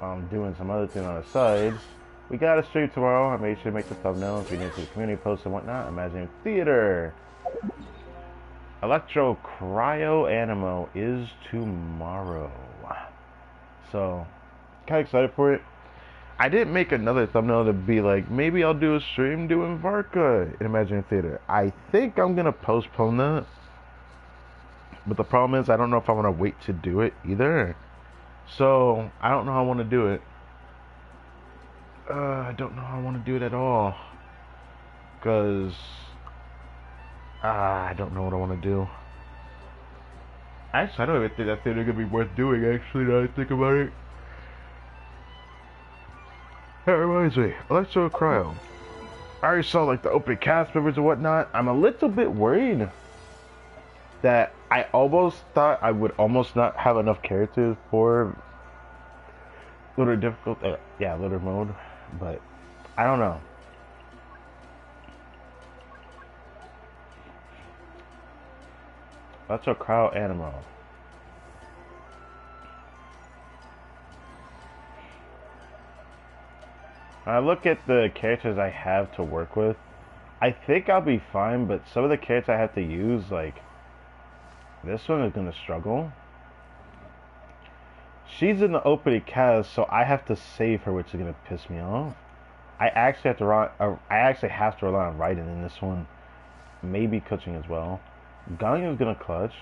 S1: I'm doing some other thing on the side. We got a stream tomorrow. I made sure to make the thumbnail if you're new to the community posts and whatnot. Imagining Theater. Electro Cryo Animo is tomorrow. So, kind of excited for it. I didn't make another thumbnail to be like, maybe I'll do a stream doing Varka in Imagining Theater. I think I'm going to postpone that. But the problem is, I don't know if I want to wait to do it either. So, I don't know how I want to do it. I don't know how I want to do it at all. Because I don't know what I want to do. Actually, I don't even think that theater could be worth doing, actually, now I think about it. That reminds me, Electro Cryo. I already saw, like, the opening cast members and whatnot. I'm a little bit worried that I almost thought I would almost not have enough characters for lunar difficult, yeah, lunar mode, but I don't know. That's a crowd animal. When I look at the characters I have to work with, I think I'll be fine, but some of the characters I have to use, like, this one is gonna struggle. She's in the opening cast, so I have to save her, which is gonna piss me off. I actually have to rely on Raiden in this one. Maybe coaching as well. Gang is gonna clutch.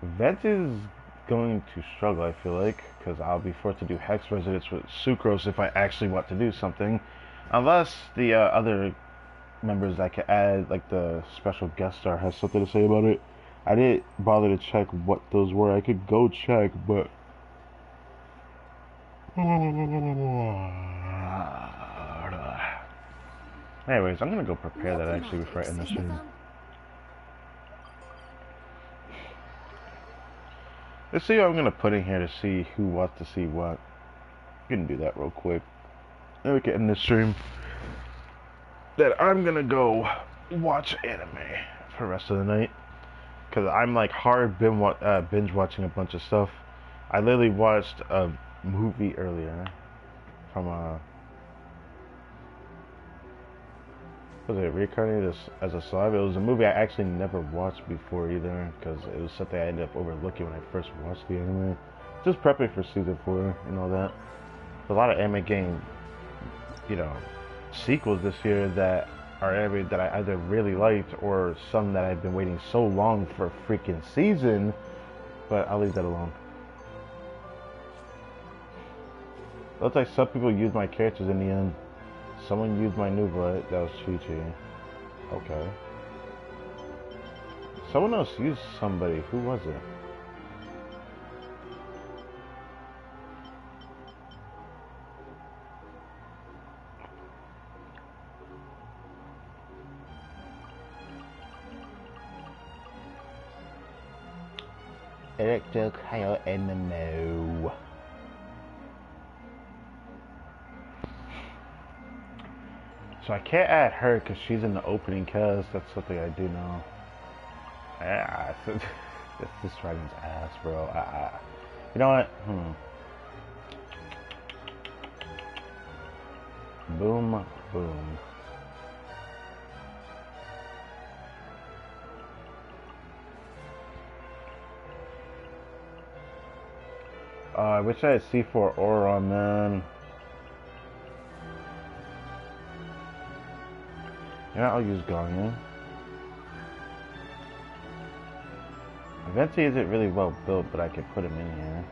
S1: Vent is going to struggle, I feel like, because I'll be forced to do Hex Resonance with Sucrose if I actually want to do something. Unless the other members I could add, like the special guest star, has something to say about it. I didn't bother to check what those were. I could go check, but... Anyways, I'm gonna go prepare that actually before I end the stream. Let's see what I'm gonna put in here to see who wants to see what. We can do that real quick. Then we can end the stream. Then I'm gonna go watch anime for the rest of the night. Because I'm like hard binge watching a bunch of stuff. I literally watched a movie earlier from was it Reincarnated as a Slime? It was a movie I actually never watched before either, because it was something I ended up overlooking when I first watched the anime. Just prepping for season 4 and all that. There's a lot of anime getting, you know, sequels this year that are anime that I either really liked or some that I've been waiting so long for a freaking season, but I'll leave that alone. Looks like some people used my characters in the end. Someone used my Nuva, that was Chi-Chi. Okay. Someone else used somebody, who was it? Electric Hail MMO. So I can't add her because she's in the opening cast. That's something I do know. Yeah, this writing's ass, bro. You know what? Boom, boom. I wish I had C4 Aura, man. Yeah, I'll use Ganyan. Venti isn't really well built, but I could put him in here.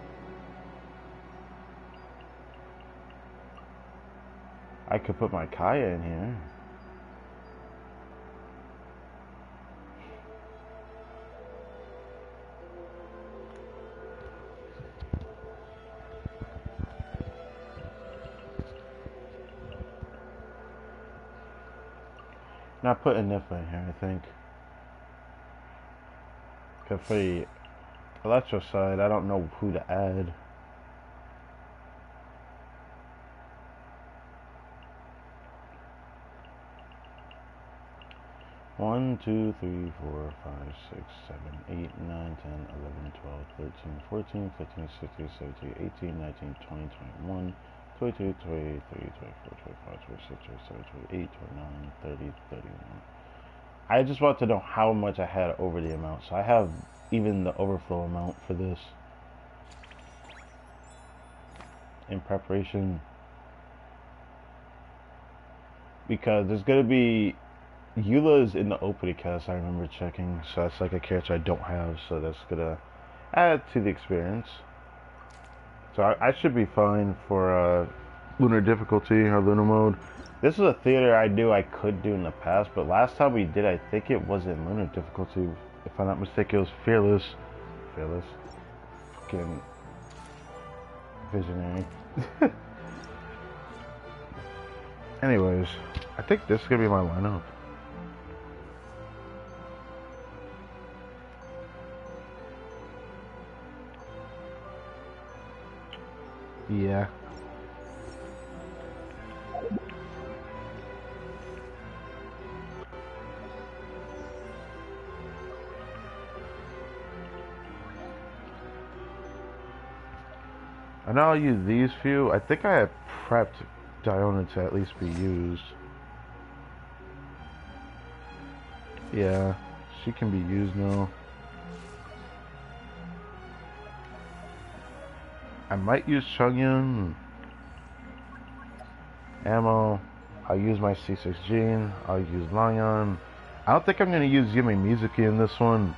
S1: I could put my Kaya in here. Not putting Nifa in here, I think. Cause for the Electro side, I don't know who to add. One, 2, 3, 4, 5, 6, 7, 8, 9, 10, 11, 12, 13, 14, 15, 16, 17, 18, 19, 20, 21, 22, 23, 24, 25, 26, 27, 28, 29, 30, 31. I just want to know how much I had over the amount, so I have even the overflow amount for this in preparation, because there's gonna be Eula's in the opening cast, I remember checking, so that's like a character I don't have, so that's gonna add to the experience. So I should be fine for lunar difficulty or lunar mode. This is a theater I knew I could do in the past, but last time we did, I think it wasn't lunar difficulty. If I'm not mistaken, it was Fearless. Fearless. Fucking visionary. Anyways, I think this is gonna be my lineup. know I'll use these few. I think I had prepped Diona to at least be used. Yeah, she can be used now. I might use Chungyun. Ammo. I'll use my C6 Gene. I'll use Langyun. I don't think I'm going to use Yumi Mizuki in this one.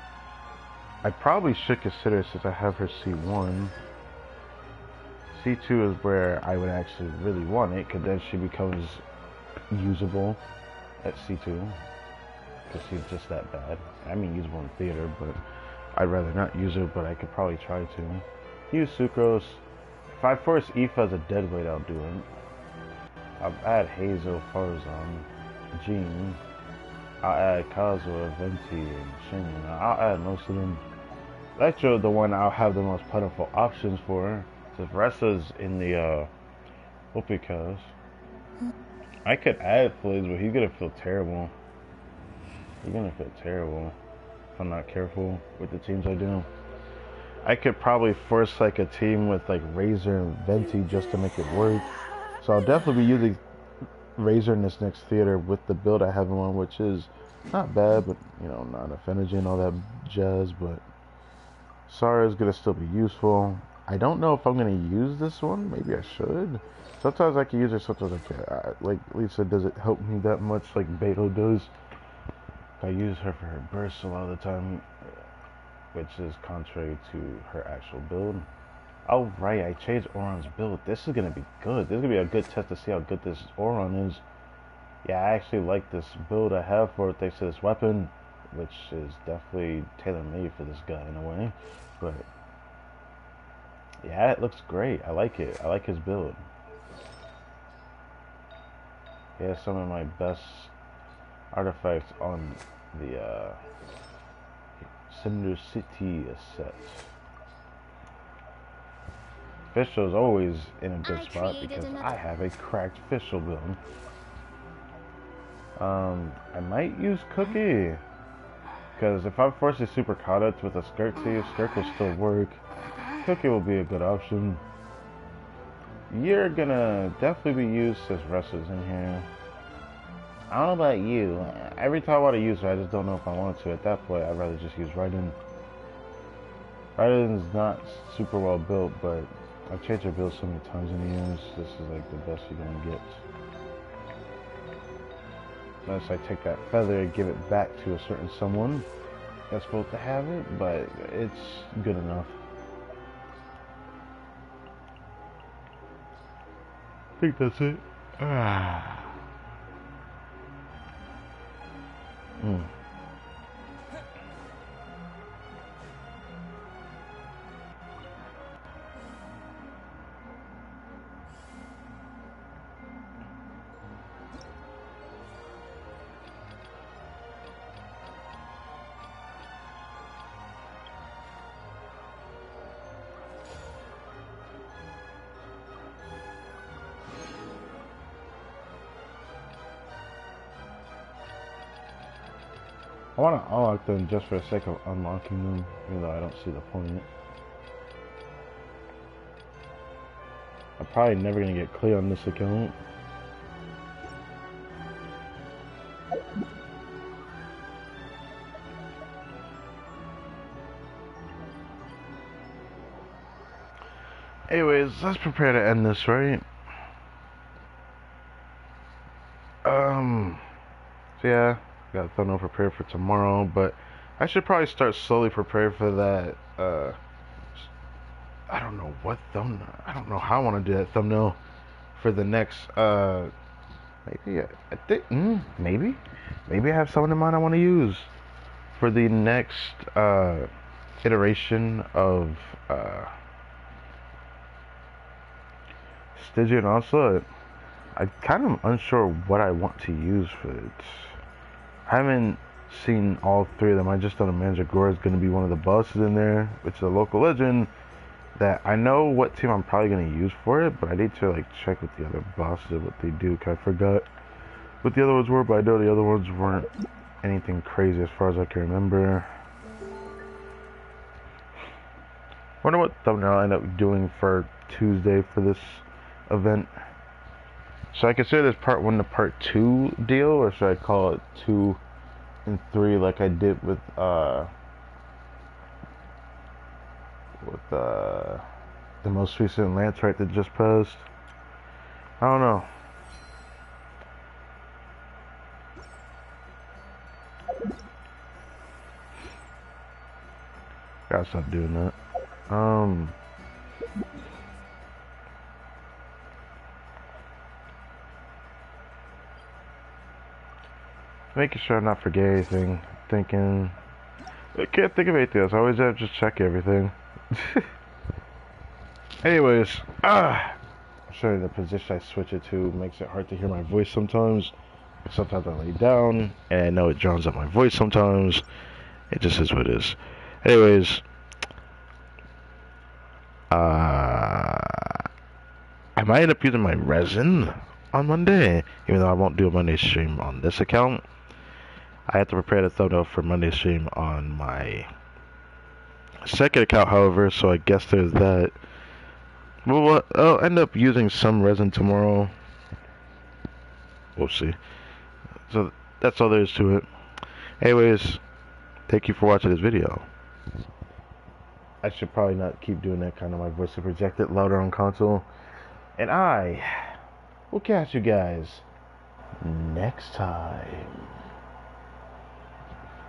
S1: I probably should consider it since I have her C1. C2 is where I would actually really want it, because then she becomes usable at C2. Because she's just that bad. I mean, usable in theater, but I'd rather not use her, but I could probably try to. Use Sucrose. If I force Aoife as a deadweight, I'll do it. I'll add Hazel, Farzan, Jean. I'll add Kazuha, Venti, and Shin. I'll add most of them. Electro, the one I'll have the most plentiful options for. Since Ressa's in the Opicas. I could add Flays, but he's gonna feel terrible. He's gonna feel terrible if I'm not careful with the teams I do. I could probably force like a team with like Razor and Venti just to make it work. So I'll definitely be using Razor in this next theater with the build I have him on, which is not bad, but you know, not enough energy and all that jazz. But Sara is gonna still be useful. I don't know if I'm gonna use this one. Maybe I should. Sometimes I can use it, sometimes I can't. Like Lisa, does it help me that much like Beto does? I use her for her bursts a lot of the time, which is contrary to her actual build. Oh right, I changed Auron's build. This is gonna be good. This is gonna be a good test to see how good this Auron is. Yeah, I actually like this build I have for it thanks to this weapon, which is definitely tailor-made for this guy in a way. But yeah, it looks great. I like it. I like his build. He has some of my best artifacts on the Cinder City set. Fischl's always in a good spot because I have a cracked Fischl build. I might use Cookie, because if I'm forced to super Kata with a Skirk team, Skirk will still work. Cookie will be a good option. You're gonna definitely be used since Russ is in here. I don't know about you. Every time I want to use her, I just don't know if I want to. At that point, I'd rather just use Raiden. Raiden's not super well built, but I've changed her build so many times in the years. This is like the best you're gonna get. Unless I take that feather and give it back to a certain someone that's supposed to have it, but it's good enough. I think that's it. I want to unlock them just for the sake of unlocking them, even though I don't see the point. I'm probably never going to get clear on this account. Anyways, let's prepare to end this, right? So yeah, got a thumbnail prepared for tomorrow, but I should probably start slowly preparing for that, I don't know what thumbnail, I don't know how I want to do that thumbnail for the next, maybe, I think, maybe I have someone in mind I want to use for the next, iteration of, Stygian Onslaught. I'm kind of unsure what I want to use for it. I haven't seen all three of them. I just know the Mandragora is going to be one of the bosses in there, which is a local legend that I know what team I'm probably going to use for it, but I need to like check with the other bosses what they do, because I forgot what the other ones were, but I know the other ones weren't anything crazy as far as I can remember. Wonder what thumbnail I'll end up doing for Tuesday for this event. Should I consider this part 1 to part 2 deal, or should I call it 2 and 3 like I did with the most recent Lance right that just passed? I don't know. Gotta stop doing that. Making sure I'm not forgetting anything. Thinking. I can't think of anything else. I always have to just check everything. Anyways, I'm sure the position I switch it to makes it hard to hear my voice sometimes. Sometimes I lay down, and I know it drowns out my voice sometimes. It just is what it is. Anyways, I might end up using my resin on Monday, even though I won't do a Monday stream on this account. I have to prepare the thumbnail for Monday stream on my second account, however, so I guess there's that. Well, I'll end up using some resin tomorrow. We'll see. So that's all there is to it. Anyways, thank you for watching this video. I should probably not keep doing that kind of my voice to project it louder on console. And I will catch you guys next time.